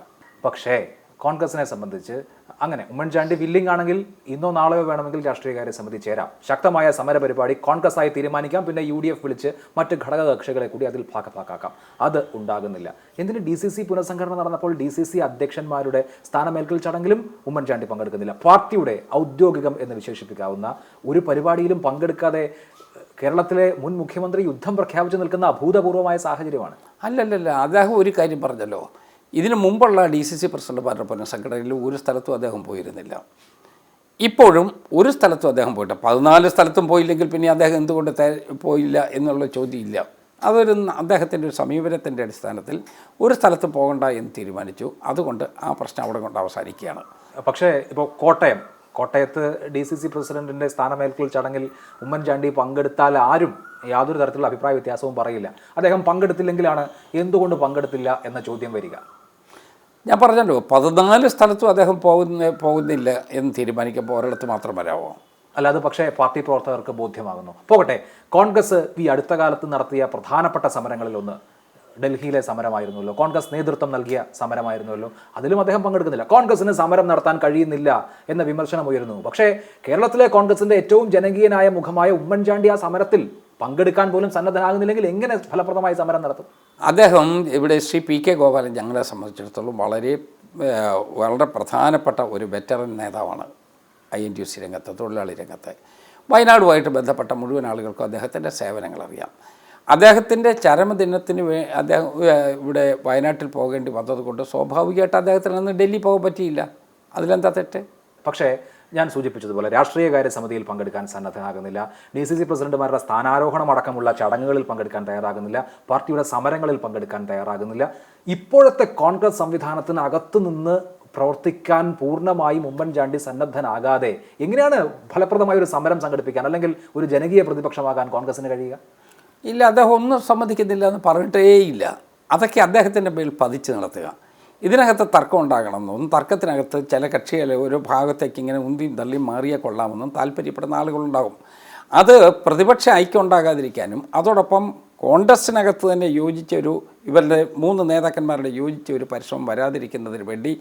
Speaker 1: പക്ഷേ കോൺഗ്രസിനെ സംബന്ധിച്ച് അങ്ങനെ ഉമ്മൻചാണ്ടി വില്ലിംഗ് ആണെങ്കിൽ ഇന്നോ നാളെയോ വേണമെങ്കിൽ രാഷ്ട്രീയകാര്യ സമിതി ചേരാം, ശക്തമായ സമര പരിപാടി കോൺഗ്രസ് ആയി തീരുമാനിക്കാം, പിന്നെ UDF വിളിച്ച് മറ്റ് ഘടക കക്ഷികളെ കൂടി അതിൽ ഭാഗഭാക്കാക്കാം. അത് ഉണ്ടാകുന്നില്ല. എന്തിന് DCC പുനഃസംഘടന നടന്നപ്പോൾ DCC അധ്യക്ഷന്മാരുടെ സ്ഥാനമേൽക്കൽ ചടങ്ങിലും ഉമ്മൻചാണ്ടി പങ്കെടുക്കുന്നില്ല? പാർട്ടിയുടെ ഔദ്യോഗികം എന്ന് വിശേഷിപ്പിക്കാവുന്ന ഒരു പരിപാടിയിലും പങ്കെടുക്കാതെ കേരളത്തിലെ മുൻ മുഖ്യമന്ത്രി യുദ്ധം പ്രഖ്യാപിച്ചു നിൽക്കുന്ന അഭൂതപൂർവമായ സാഹചര്യമാണ്.
Speaker 2: അല്ലല്ലല്ല, അദ്ദേഹം ഒരു കാര്യം പറഞ്ഞല്ലോ, ഇതിനു മുമ്പുള്ള DCC പ്രസിഡന്റുമാരുടെ പുനഃസംഘടനയിൽ ഒരു സ്ഥലത്തും അദ്ദേഹം പോയിരുന്നില്ല. ഇപ്പോഴും ഒരു സ്ഥലത്തും അദ്ദേഹം പോയിട്ട് 14 സ്ഥലത്തും പോയില്ലെങ്കിൽ പിന്നെ അദ്ദേഹം എന്തുകൊണ്ട് പോയില്ല എന്നുള്ള ചോദ്യമില്ല. അതൊരു അദ്ദേഹത്തിൻ്റെ ഒരു സമീപനത്തിൻ്റെ അടിസ്ഥാനത്തിൽ ഒരു സ്ഥലത്തും പോകണ്ട എന്ന് തീരുമാനിച്ചു. അതുകൊണ്ട് ആ പ്രശ്നം അവിടെ കൊണ്ട് അവസാനിക്കുകയാണ്.
Speaker 1: പക്ഷേ ഇപ്പോൾ കോട്ടയത്ത് DCC പ്രസിഡന്റിൻ്റെ സ്ഥാനമേൽക്കൽ ചടങ്ങിൽ ഉമ്മൻചാണ്ടി പങ്കെടുത്താൽ ആരും യാതൊരു തരത്തിലുള്ള അഭിപ്രായ വ്യത്യാസവും പറയില്ല. അദ്ദേഹം പങ്കെടുത്തില്ലെങ്കിലാണ് എന്തുകൊണ്ട് പങ്കെടുത്തില്ല എന്ന ചോദ്യം വരിക.
Speaker 2: ഞാൻ പറഞ്ഞല്ലോ, 14 സ്ഥലത്തും അദ്ദേഹം പോകുന്നില്ല എന്ന് തീരുമാനിക്കുമ്പോൾ ഒരിടത്ത് മാത്രം വരാമോ?
Speaker 1: അല്ലാതെ പക്ഷേ പാർട്ടി പ്രവർത്തകർക്ക് ബോധ്യമാകുന്നു. പോകട്ടെ, കോൺഗ്രസ് ഈ അടുത്ത കാലത്ത് നടത്തിയ പ്രധാനപ്പെട്ട സമരങ്ങളിലൊന്ന് ഡൽഹിയിലെ സമരമായിരുന്നല്ലോ, കോൺഗ്രസ് നേതൃത്വം നൽകിയ സമരമായിരുന്നല്ലോ. അതിലും അദ്ദേഹം പങ്കെടുക്കുന്നില്ല. കോൺഗ്രസിന് സമരം നടത്താൻ കഴിയുന്നില്ല എന്ന വിമർശനം ഉയരുന്നു. പക്ഷേ കേരളത്തിലെ കോൺഗ്രസിന്റെ ഏറ്റവും ജനകീയനായ മുഖമായ ഉമ്മൻചാണ്ടി ആ സമരത്തിൽ പങ്കെടുക്കാൻ പോലും സന്നദ്ധനാകുന്നില്ലെങ്കിൽ എങ്ങനെ ഫലപ്രദമായി സമരം നടത്തും?
Speaker 2: അദ്ദേഹം ഇവിടെ ശ്രീ PK ഗോപാലൻ ഞങ്ങളെ സംബന്ധിച്ചിടത്തോളം വളരെ പ്രധാനപ്പെട്ട ഒരു വെറ്ററൻ നേതാവാണ്. INTUC രംഗത്ത്, തൊഴിലാളി രംഗത്ത്, വയനാടുമായിട്ട് ബന്ധപ്പെട്ട മുഴുവൻ ആളുകൾക്കും അദ്ദേഹത്തിൻ്റെ സേവനങ്ങൾ അറിയാം. അദ്ദേഹത്തിൻ്റെ ചരമദിനത്തിന് അദ്ദേഹം ഇവിടെ വയനാട്ടിൽ പോകേണ്ടി വന്നതുകൊണ്ട് സ്വാഭാവികമായിട്ട് അദ്ദേഹത്തിന് അന്ന് ഡൽഹി പോകാൻ പറ്റിയില്ല. അതിലെന്താ തെറ്റ്?
Speaker 1: പക്ഷേ ഞാൻ സൂചിപ്പിച്ചതുപോലെ രാഷ്ട്രീയകാര്യ സമിതിയിൽ പങ്കെടുക്കാൻ സന്നദ്ധനാകുന്നില്ല, DCC പ്രസിഡന്റുമാരുടെ സ്ഥാനാരോഹണം അടക്കമുള്ള ചടങ്ങുകളിൽ പങ്കെടുക്കാൻ തയ്യാറാകുന്നില്ല, പാർട്ടിയുടെ സമരങ്ങളിൽ പങ്കെടുക്കാൻ തയ്യാറാകുന്നില്ല. ഇപ്പോഴത്തെ കോൺഗ്രസ് സംവിധാനത്തിന് അകത്തു നിന്ന് പ്രവർത്തിക്കാൻ പൂർണ്ണമായും ഉമ്മൻചാണ്ടി സന്നദ്ധനാകാതെ എങ്ങനെയാണ് ഫലപ്രദമായ ഒരു സമരം സംഘടിപ്പിക്കാൻ അല്ലെങ്കിൽ ഒരു ജനകീയ പ്രതിപക്ഷമാകാൻ കോൺഗ്രസിന് കഴിയുക?
Speaker 2: ഇല്ല, അദ്ദേഹം ഒന്നും സമ്മതിക്കുന്നില്ല എന്ന് പറഞ്ഞിട്ടേയില്ല. അതൊക്കെ അദ്ദേഹത്തിൻ്റെ മേൽ പതിച്ച് നടത്തുക. ഇതിനകത്ത് തർക്കം ഉണ്ടാകണമെന്നും തർക്കത്തിനകത്ത് ചില കക്ഷികളെ ഒരു ഭാഗത്തേക്ക് ഇങ്ങനെ ഉന്തിയും തള്ളിയും മാറിയാൽ കൊള്ളാമെന്നും താല്പര്യപ്പെടുന്ന ആളുകളുണ്ടാകും. അത് പ്രതിപക്ഷ ഐക്യം ഉണ്ടാകാതിരിക്കാനും അതോടൊപ്പം കോൺഗ്രസ്സിനകത്ത് തന്നെ ഇവരുടെ 3 നേതാക്കന്മാരുടെ യോജിച്ച ഒരു പരിശ്രമം വരാതിരിക്കുന്നതിന് വേണ്ടി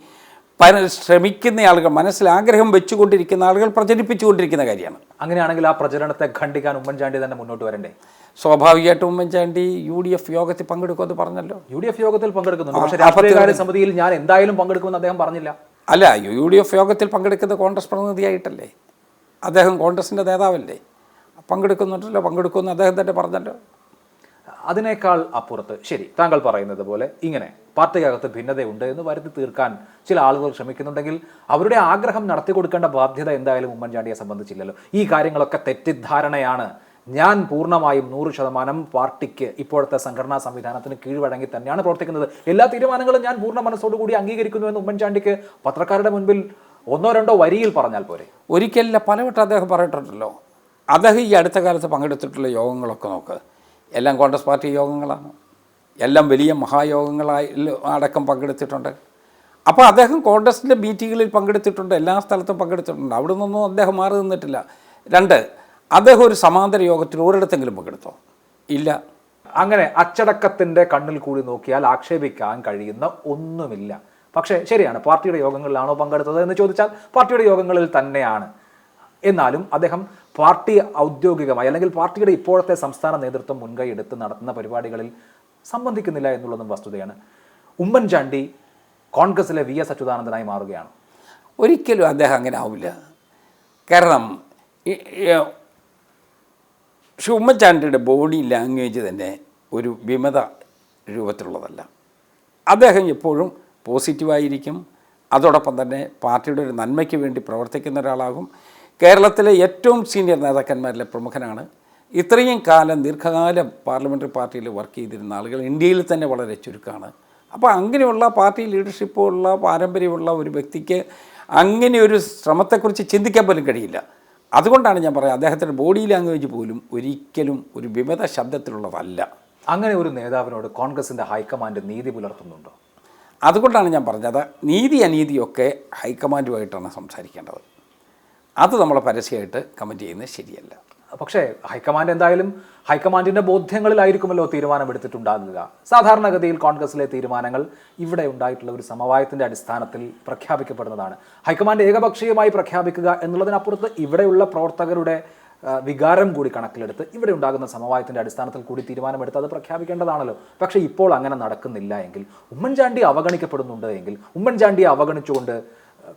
Speaker 2: ശ്രമിക്കുന്ന ആളുകൾ, മനസ്സിൽ ആഗ്രഹം വെച്ചുകൊണ്ടിരിക്കുന്ന ആളുകൾ പ്രചരിപ്പിച്ചുകൊണ്ടിരിക്കുന്ന കാര്യമാണ്.
Speaker 1: അങ്ങനെയാണെങ്കിൽ ആ പ്രചരണത്തെ ഖണ്ഡിക്കാൻ ഉമ്മൻചാണ്ടി തന്നെ മുന്നോട്ട് വരണ്ടേ?
Speaker 2: സ്വാഭാവികമായിട്ടും ഉമ്മൻചാണ്ടി UDF യോഗത്തിൽ പങ്കെടുക്കുമെന്ന് പറഞ്ഞല്ലോ.
Speaker 1: UDF യോഗത്തിൽ പങ്കെടുക്കുന്നുണ്ട്, പക്ഷേ രാഷ്ട്രീയകാര്യ സമിതിയിൽ ഞാൻ എന്തായാലും പങ്കെടുക്കുമെന്ന് അദ്ദേഹം പറഞ്ഞില്ല.
Speaker 2: അല്ല, UDF യോഗത്തിൽ പങ്കെടുക്കുന്ന കോൺഗ്രസ് പ്രതിനിധിയായിട്ടല്ലേ? അദ്ദേഹം കോൺഗ്രസിൻ്റെ നേതാവല്ലേ? പങ്കെടുക്കുമെന്ന് അദ്ദേഹം തന്നെ പറഞ്ഞല്ലോ.
Speaker 1: അതിനേക്കാൾ അപ്പുറത്ത്, ശരി, താങ്കൾ പറയുന്നത് പോലെ ഇങ്ങനെ പാർട്ടിക്കകത്ത് ഭിന്നതയുണ്ട് എന്ന് വരുത്തി തീർക്കാൻ ചില ആളുകൾ ശ്രമിക്കുന്നുണ്ടെങ്കിൽ അവരുടെ ആഗ്രഹം നടത്തി കൊടുക്കേണ്ട ബാധ്യത എന്തായാലും ഉമ്മൻചാണ്ടിയെ സംബന്ധിച്ചില്ലല്ലോ. ഈ കാര്യങ്ങളൊക്കെ തെറ്റിദ്ധാരണയാണ്. ഞാൻ പൂർണ്ണമായും 100% പാർട്ടിക്ക്, ഇപ്പോഴത്തെ സംഘടനാ സംവിധാനത്തിന് കീഴ്വഴങ്ങി തന്നെയാണ് പ്രവർത്തിക്കുന്നത്. എല്ലാ തീരുമാനങ്ങളും ഞാൻ പൂർണ്ണ മനസ്സോടുകൂടി അംഗീകരിക്കുന്നു എന്ന് ഉമ്മൻചാണ്ടിക്ക് പത്രക്കാരുടെ മുൻപിൽ 1-2 വരിയിൽ പറഞ്ഞാൽ പോരെ?
Speaker 2: ഒരിക്കലില്ല, പലവട്ടം അദ്ദേഹം പറഞ്ഞിട്ടുണ്ടല്ലോ. അദ്ദേഹം ഈ അടുത്ത കാലത്ത് പങ്കെടുത്തിട്ടുള്ള യോഗങ്ങളൊക്കെ നോക്ക്, എല്ലാം കോൺഗ്രസ് പാർട്ടി യോഗങ്ങളാണ്. എല്ലാം വലിയ മഹായോഗങ്ങളായി അടക്കം പങ്കെടുത്തിട്ടുണ്ട്. അപ്പോൾ അദ്ദേഹം കോൺഗ്രസിൻ്റെ മീറ്റിങ്ങുകളിൽ പങ്കെടുത്തിട്ടുണ്ട്, എല്ലാ സ്ഥലത്തും പങ്കെടുത്തിട്ടുണ്ട്. അവിടെ നിന്നൊന്നും അദ്ദേഹം മാറി നിന്നിട്ടില്ല. 2, അദ്ദേഹം ഒരു സമാന്തര യോഗത്തിൽ ഒരിടത്തെങ്കിലും പങ്കെടുത്തോ? ഇല്ല.
Speaker 1: അങ്ങനെ അച്ചടക്കത്തിൻ്റെ കണ്ണിൽ കൂടി നോക്കിയാൽ ആക്ഷേപിക്കാൻ കഴിയുന്ന ഒന്നുമില്ല. പക്ഷേ ശരിയാണ്, പാർട്ടിയുടെ യോഗങ്ങളിലാണോ പങ്കെടുത്തത് എന്ന് ചോദിച്ചാൽ പാർട്ടിയുടെ യോഗങ്ങളിൽ തന്നെയാണ്. എന്നാലും അദ്ദേഹം പാർട്ടി ഔദ്യോഗികമായി അല്ലെങ്കിൽ പാർട്ടിയുടെ ഇപ്പോഴത്തെ സംസ്ഥാന നേതൃത്വം മുൻകൈ എടുത്ത് നടത്തുന്ന പരിപാടികളിൽ സംബന്ധിക്കുന്നില്ല എന്നുള്ളതും വസ്തുതയാണ്. ഉമ്മൻചാണ്ടി കോൺഗ്രസിലെ VS അച്യുതാനന്ദനായി മാറുകയാണ്.
Speaker 2: ഒരിക്കലും അദ്ദേഹം അങ്ങനെ ആവില്ല. കാരണം ഉമ്മൻചാണ്ടിയുടെ ബോഡി ലാംഗ്വേജ് തന്നെ ഒരു വിമത രൂപത്തിലുള്ളതല്ല. അദ്ദേഹം എപ്പോഴും പോസിറ്റീവായിരിക്കും. അതോടൊപ്പം തന്നെ പാർട്ടിയുടെ ഒരു നന്മയ്ക്ക് വേണ്ടി പ്രവർത്തിക്കുന്ന ഒരാളാകും. കേരളത്തിലെ ഏറ്റവും സീനിയർ നേതാക്കന്മാരിലെ പ്രമുഖനാണ്. ഇത്രയും കാലം ദീർഘകാലം പാർലമെൻ്ററി പാർട്ടിയിൽ വർക്ക് ചെയ്തിരുന്ന ആളുകൾ ഇന്ത്യയിൽ തന്നെ വളരെ ചുരുക്കമാണ്. അപ്പോൾ അങ്ങനെയുള്ള പാർട്ടി ലീഡർഷിപ്പുള്ള പാരമ്പര്യമുള്ള ഒരു വ്യക്തിക്ക് അങ്ങനെ ഒരു ശ്രമത്തെക്കുറിച്ച് ചിന്തിക്കാൻ പോലും കഴിയില്ല. അതുകൊണ്ടാണ് ഞാൻ പറയുന്നത്, അദ്ദേഹത്തിൻ്റെ ബോഡി ലാംഗ്വേജ് പോലും ഒരിക്കലും ഒരു വിമത ശബ്ദത്തിലുള്ളതല്ല.
Speaker 1: അങ്ങനെ ഒരു നേതാവിനോട് കോൺഗ്രസിൻ്റെ ഹൈക്കമാൻഡ് നീതി പുലർത്തുന്നുണ്ടോ?
Speaker 2: അതുകൊണ്ടാണ് ഞാൻ പറഞ്ഞത്, നീതി അനീതിയൊക്കെ ഹൈക്കമാൻഡുമായിട്ടാണ് സംസാരിക്കേണ്ടത്. അത് നമ്മൾ പരസ്യമായിട്ട് കമൻറ്റ് ചെയ്യുന്നത് ശരിയല്ല.
Speaker 1: പക്ഷേ ഹൈക്കമാൻഡ് എന്തായാലും ഹൈക്കമാൻഡിൻ്റെ ബോധ്യങ്ങളിലായിരിക്കുമല്ലോ തീരുമാനമെടുത്തിട്ടുണ്ടാകുക. സാധാരണഗതിയിൽ കോൺഗ്രസിലെ തീരുമാനങ്ങൾ ഇവിടെ ഉണ്ടായിട്ടുള്ള ഒരു സമവായത്തിൻ്റെ അടിസ്ഥാനത്തിൽ പ്രഖ്യാപിക്കപ്പെടുന്നതാണ്. ഹൈക്കമാൻഡ് ഏകപക്ഷീയമായി പ്രഖ്യാപിക്കുക എന്നുള്ളതിനപ്പുറത്ത് ഇവിടെയുള്ള പ്രവർത്തകരുടെ വികാരം കൂടി കണക്കിലെടുത്ത് ഇവിടെ ഉണ്ടാകുന്ന സമവായത്തിൻ്റെ അടിസ്ഥാനത്തിൽ കൂടി തീരുമാനമെടുത്ത് അത് പ്രഖ്യാപിക്കേണ്ടതാണല്ലോ. പക്ഷേ ഇപ്പോൾ അങ്ങനെ നടക്കുന്നില്ല എങ്കിൽ, ഉമ്മൻചാണ്ടി അവഗണിക്കപ്പെടുന്നുണ്ട് എങ്കിൽ, ഉമ്മൻചാണ്ടിയെ അവഗണിച്ചുകൊണ്ട്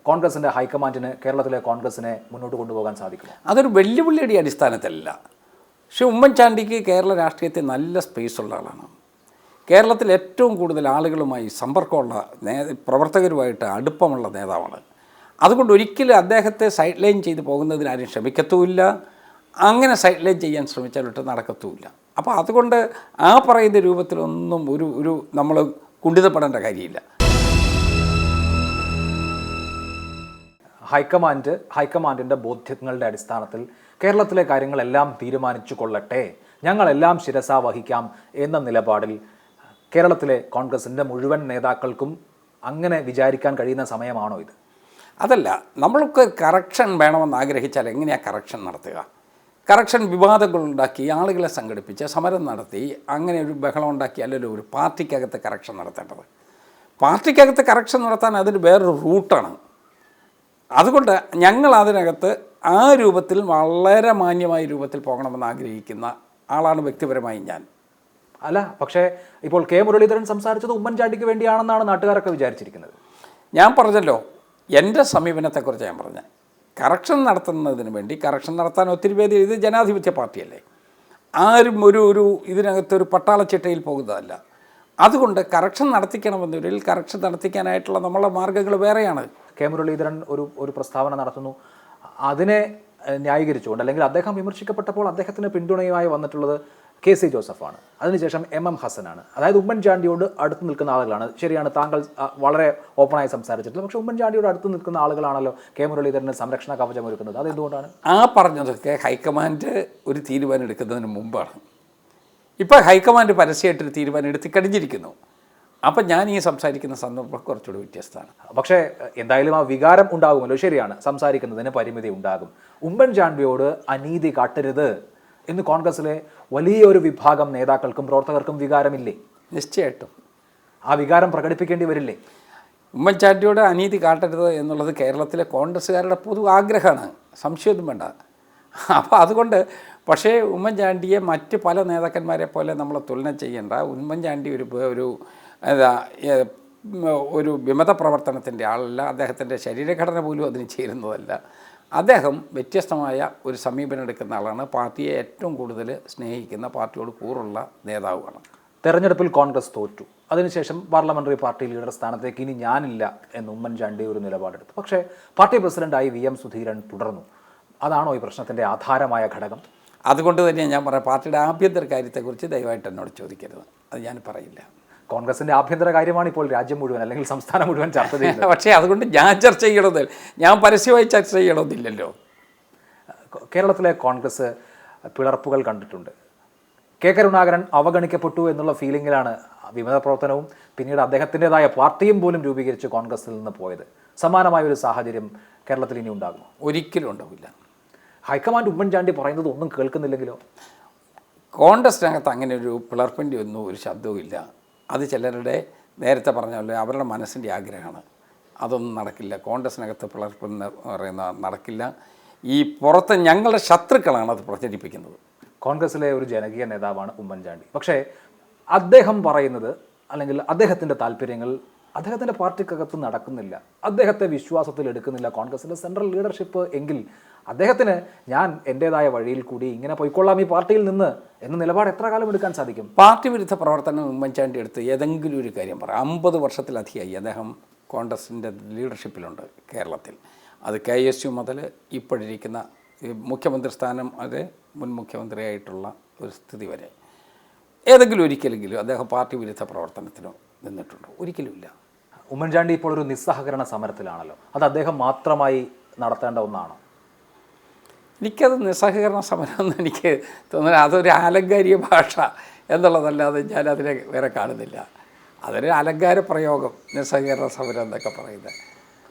Speaker 1: കോൺഗ്രസിൻ്റെ ഹൈക്കമാൻഡിന് കേരളത്തിലെ കോൺഗ്രസിനെ മുന്നോട്ട് കൊണ്ടുപോകാൻ സാധിക്കുമോ?
Speaker 2: അതൊരു വെല്ലുവിളിയുടെ അടിസ്ഥാനത്തിലല്ല. പക്ഷേ ഉമ്മൻചാണ്ടിക്ക് കേരള രാഷ്ട്രീയത്തിൽ നല്ല സ്പേസ് ഉള്ള ആളാണ്. കേരളത്തിൽ ഏറ്റവും കൂടുതൽ ആളുകളുമായി സമ്പർക്കമുള്ള പ്രവർത്തകരുമായിട്ട് അടുപ്പമുള്ള നേതാവാണ്. അതുകൊണ്ട് ഒരിക്കലും അദ്ദേഹത്തെ സൈഡ് ലൈൻ ചെയ്ത് പോകുന്നതിന് ആരും ശ്രമിക്കത്തുമില്ല. അങ്ങനെ സൈഡ് ലൈൻ ചെയ്യാൻ ശ്രമിച്ചാലിട്ട് നടക്കത്തുമില്ല. അപ്പോൾ അതുകൊണ്ട് ആ പറയുന്ന രൂപത്തിലൊന്നും ഒരു നമ്മൾ കുണ്ഠിതപ്പെടേണ്ട കാര്യമില്ല.
Speaker 1: ഹൈക്കമാൻഡിൻ്റെ ബോധ്യങ്ങളുടെ അടിസ്ഥാനത്തിൽ കേരളത്തിലെ കാര്യങ്ങളെല്ലാം തീരുമാനിച്ചു കൊള്ളട്ടെ, ഞങ്ങളെല്ലാം ശിരസാ വഹിക്കാം എന്ന നിലപാടിൽ കേരളത്തിലെ കോൺഗ്രസിൻ്റെ മുഴുവൻ നേതാക്കൾക്കും അങ്ങനെ വിചാരിക്കാൻ കഴിയുന്ന സമയമാണോ ഇത്?
Speaker 2: അതല്ല, നമ്മൾക്ക് കറക്ഷൻ വേണമെന്ന് ആഗ്രഹിച്ചാൽ എങ്ങനെയാണ് കറക്ഷൻ നടത്തുക? കറക്ഷൻ വിവാദങ്ങളുണ്ടാക്കി ആളുകളെ സംഘടിപ്പിച്ച് സമരം നടത്തി അങ്ങനെ ഒരു ബഹളം ഉണ്ടാക്കി അല്ലല്ലോ ഒരു പാർട്ടിക്കകത്ത് കറക്ഷൻ നടത്തേണ്ടത്. പാർട്ടിക്കകത്ത് കറക്ഷൻ നടത്താൻ അതിന് വേറൊരു റൂട്ടാണ്. അതുകൊണ്ട് ഞങ്ങൾ അതിനകത്ത് ആ രൂപത്തിൽ വളരെ മാന്യമായ രൂപത്തിൽ പോകണമെന്ന് ആഗ്രഹിക്കുന്ന ആളാണ് വ്യക്തിപരമായി ഞാൻ.
Speaker 1: അല്ല, പക്ഷേ ഇപ്പോൾ കെ മുരളീധരൻ സംസാരിച്ചത് ഉമ്മൻചാണ്ടിക്ക് വേണ്ടിയാണെന്നാണ് നാട്ടുകാരൊക്കെ വിചാരിച്ചിരിക്കുന്നത്.
Speaker 2: ഞാൻ പറഞ്ഞല്ലോ, എൻ്റെ സമീപനത്തെക്കുറിച്ച് ഞാൻ പറഞ്ഞത് കറക്ഷൻ നടത്തുന്നതിന് വേണ്ടി കറക്ഷൻ നടത്താൻ ഒത്തിരി പേര്, ഇത് ജനാധിപത്യ പാർട്ടിയല്ലേ, ആരും ഒരു ഇതിനകത്തൊരു പട്ടാളച്ചിട്ടയിൽ പോകുന്നതല്ല. അതുകൊണ്ട് കറക്ഷൻ നടത്തിക്കണമെന്നൊരിൽ കറക്ഷൻ നടത്തിക്കാനായിട്ടുള്ള നമ്മളെ മാർഗ്ഗങ്ങൾ വേറെയാണ്.
Speaker 1: കെ മുരളീധരൻ ഒരു പ്രസ്താവന നടത്തുന്നു, അതിനെ ന്യായീകരിച്ചുകൊണ്ട് അല്ലെങ്കിൽ അദ്ദേഹം വിമർശിക്കപ്പെട്ടപ്പോൾ അദ്ദേഹത്തിന് പിന്തുണയുമായി വന്നിട്ടുള്ളത് KC ജോസഫാണ്, അതിനുശേഷം MM ഹസനാണ്. അതായത് ഉമ്മൻചാണ്ടിയോട് അടുത്ത് നിൽക്കുന്ന ആളുകളാണ്. ശരിയാണ്, താങ്കൾ വളരെ ഓപ്പണായി സംസാരിച്ചിട്ടുള്ളത്. പക്ഷേ ഉമ്മൻചാണ്ടിയോട് അടുത്ത് നിൽക്കുന്ന ആളുകളാണല്ലോ കെ മുരളീധരന് സംരക്ഷണ കവചം ഒരുക്കുന്നത്. അതെന്തുകൊണ്ടാണ്?
Speaker 2: ആ പറഞ്ഞതൊക്കെ ഹൈക്കമാൻഡ് ഒരു തീരുമാനം എടുക്കുന്നതിന് മുമ്പാണ്. ഇപ്പോൾ ഹൈക്കമാൻഡ് പരസ്യമായിട്ടൊരു തീരുമാനം എടുത്ത് കഴിഞ്ഞിരിക്കുന്നു. അപ്പം ഞാൻ ഈ സംസാരിക്കുന്ന സന്ദർഭം കുറച്ചുകൂടി വ്യത്യസ്തമാണ്.
Speaker 1: പക്ഷേ എന്തായാലും ആ വികാരം ഉണ്ടാകുമല്ലോ. ശരിയാണ്, സംസാരിക്കുന്നതിന് പരിമിതി ഉണ്ടാകും. ഉമ്മൻചാണ്ടിയോട് അനീതി കാട്ടരുത് എന്ന് കോൺഗ്രസിലെ വലിയൊരു വിഭാഗം നേതാക്കൾക്കും പ്രവർത്തകർക്കും വികാരമില്ലേ?
Speaker 2: നിശ്ചയമായിട്ടും
Speaker 1: ആ വികാരം പ്രകടിപ്പിക്കേണ്ടി വരില്ലേ?
Speaker 2: ഉമ്മൻചാണ്ടിയോട് അനീതി കാട്ടരുത് എന്നുള്ളത് കേരളത്തിലെ കോൺഗ്രസ്സുകാരുടെ പൊതു ആഗ്രഹമാണ്, സംശയമൊന്നും വേണ്ട. അപ്പോൾ അതുകൊണ്ട് പക്ഷേ ഉമ്മൻചാണ്ടിയെ മറ്റ് പല നേതാക്കന്മാരെ പോലെ നമ്മൾ തുലനം ചെയ്യേണ്ട. ഉമ്മൻചാണ്ടി ഒരു വിമത പ്രവർത്തനത്തിൻ്റെ ആളല്ല, അദ്ദേഹത്തിൻ്റെ ശരീരഘടന പോലും അതിന് ചേരുന്നതല്ല. അദ്ദേഹം വ്യത്യസ്തമായ ഒരു സമീപനം എടുക്കുന്ന ആളാണ്. പാർട്ടിയെ ഏറ്റവും കൂടുതൽ സ്നേഹിക്കുന്ന, പാർട്ടിയോട് കൂറുള്ള നേതാവാണ്.
Speaker 1: തെരഞ്ഞെടുപ്പിൽ കോൺഗ്രസ് തോറ്റു, അതിനുശേഷം പാർലമെൻ്ററി പാർട്ടി ലീഡർ സ്ഥാനത്തേക്ക് ഇനി ഞാനില്ല എന്ന് ഉമ്മൻചാണ്ടി ഒരു നിലപാടെടുത്തു. പക്ഷേ പാർട്ടി പ്രസിഡന്റായി VM സുധീരൻ തുടർന്നു. അതാണോ ഈ പ്രശ്നത്തിൻ്റെ ആധാരമായ ഘടകം?
Speaker 2: അതുകൊണ്ട് തന്നെ ഞാൻ പറയാം, പാർട്ടിയുടെ ആഭ്യന്തര കാര്യത്തെക്കുറിച്ച് ദയവായിട്ട് എന്നോട് ചോദിക്കരുത്, അത് ഞാൻ പറയില്ല.
Speaker 1: കോൺഗ്രസിൻ്റെ ആഭ്യന്തര കാര്യമാണ് ഇപ്പോൾ രാജ്യം മുഴുവൻ അല്ലെങ്കിൽ സംസ്ഥാനം മുഴുവൻ ചർച്ച ചെയ്യുന്നത്.
Speaker 2: പക്ഷേ അതുകൊണ്ട് ഞാൻ ചർച്ച ചെയ്യണമെന്നില്ല, ഞാൻ പരസ്യമായി ചർച്ച ചെയ്യണമെന്നില്ലല്ലോ.
Speaker 1: കേരളത്തിലെ കോൺഗ്രസ് പിളർപ്പുകൾ കണ്ടിട്ടുണ്ട്. കെ കരുണാകരൻ അവഗണിക്കപ്പെട്ടു എന്നുള്ള ഫീലിങ്ങിലാണ് വിമത പ്രവർത്തനവും പിന്നീട് അദ്ദേഹത്തിൻ്റെതായ പാർട്ടിയും പോലും രൂപീകരിച്ച് കോൺഗ്രസിൽ നിന്ന് പോയത്. സമാനമായ ഒരു സാഹചര്യം കേരളത്തിൽ ഇനി ഉണ്ടാകുമോ?
Speaker 2: ഒരിക്കലും ഉണ്ടാവില്ല.
Speaker 1: ഹൈക്കമാൻഡ് ഉമ്മൻചാണ്ടി പറയുന്നത് ഒന്നും കേൾക്കുന്നില്ലെങ്കിലോ?
Speaker 2: കോൺഗ്രസിനകത്ത് അങ്ങനെ ഒരു പിളർപ്പിൻ്റെ ഒന്നും ഒരു ശബ്ദവുമില്ല. അത് ചിലരുടെ നേരത്തെ പറഞ്ഞല്ലോ അവരുടെ മനസ്സിൻ്റെ ആഗ്രഹമാണ്. അതൊന്നും നടക്കില്ല. കോൺഗ്രസിനകത്ത് പിളർപ്പെന്ന് പറയുന്ന നടക്കില്ല. ഈ പുറത്ത് ഞങ്ങളുടെ ശത്രുക്കളാണ് അത് പ്രചരിപ്പിക്കുന്നത്.
Speaker 1: കോൺഗ്രസിലെ ഒരു ജനകീയ നേതാവാണ് ഉമ്മൻചാണ്ടി. പക്ഷേ അദ്ദേഹം പറയുന്നത് അല്ലെങ്കിൽ അദ്ദേഹത്തിൻ്റെ താല്പര്യങ്ങൾ അദ്ദേഹത്തിൻ്റെ പാർട്ടിക്കകത്ത് നടക്കുന്നില്ല, അദ്ദേഹത്തെ വിശ്വാസത്തിൽ എടുക്കുന്നില്ല കോൺഗ്രസിൻ്റെ സെൻട്രൽ ലീഡർഷിപ്പ് എങ്കിൽ അദ്ദേഹത്തിന് ഞാൻ എൻ്റേതായ വഴിയിൽ കൂടി ഇങ്ങനെ പോയിക്കൊള്ളാം ഈ പാർട്ടിയിൽ നിന്ന് എന്ന നിലപാട് എത്ര കാലം എടുക്കാൻ സാധിക്കും?
Speaker 2: പാർട്ടി വിരുദ്ധ പ്രവർത്തനം ഉമ്മൻചാണ്ടി എടുത്ത് ഏതെങ്കിലും ഒരു കാര്യം പറയാം. 50 വർഷത്തിലധികമായി അദ്ദേഹം കോൺഗ്രസിൻ്റെ ലീഡർഷിപ്പിലുണ്ട് കേരളത്തിൽ. അത് KSU മുതൽ ഇപ്പോഴിരിക്കുന്ന മുഖ്യമന്ത്രി സ്ഥാനം അത് മുൻ മുഖ്യമന്ത്രിയായിട്ടുള്ള ഒരു സ്ഥിതി വരെ ഏതെങ്കിലും ഒരിക്കലെങ്കിലും അദ്ദേഹം പാർട്ടി വിരുദ്ധ പ്രവർത്തനത്തിനോ നിന്നിട്ടുണ്ടോ? ഒരിക്കലുമില്ല.
Speaker 1: ഉമ്മൻചാണ്ടി ഇപ്പോൾ ഒരു നിസ്സഹകരണ സമരത്തിലാണല്ലോ, അത് അദ്ദേഹം മാത്രമായി നടത്തേണ്ട ഒന്നാണോ?
Speaker 2: എനിക്കത് നിസ്സഹകരണ സമരം എന്ന് എനിക്ക് തോന്നുന്നത് അതൊരു ആലങ്കാരിക ഭാഷ എന്നുള്ളതല്ലാതെ ഞാനതിനെ വേറെ കാണുന്നില്ല. അതൊരു അലങ്കാര പ്രയോഗം, നിസ്സഹകരണ സമരം എന്നൊക്കെ പറയുന്നത്.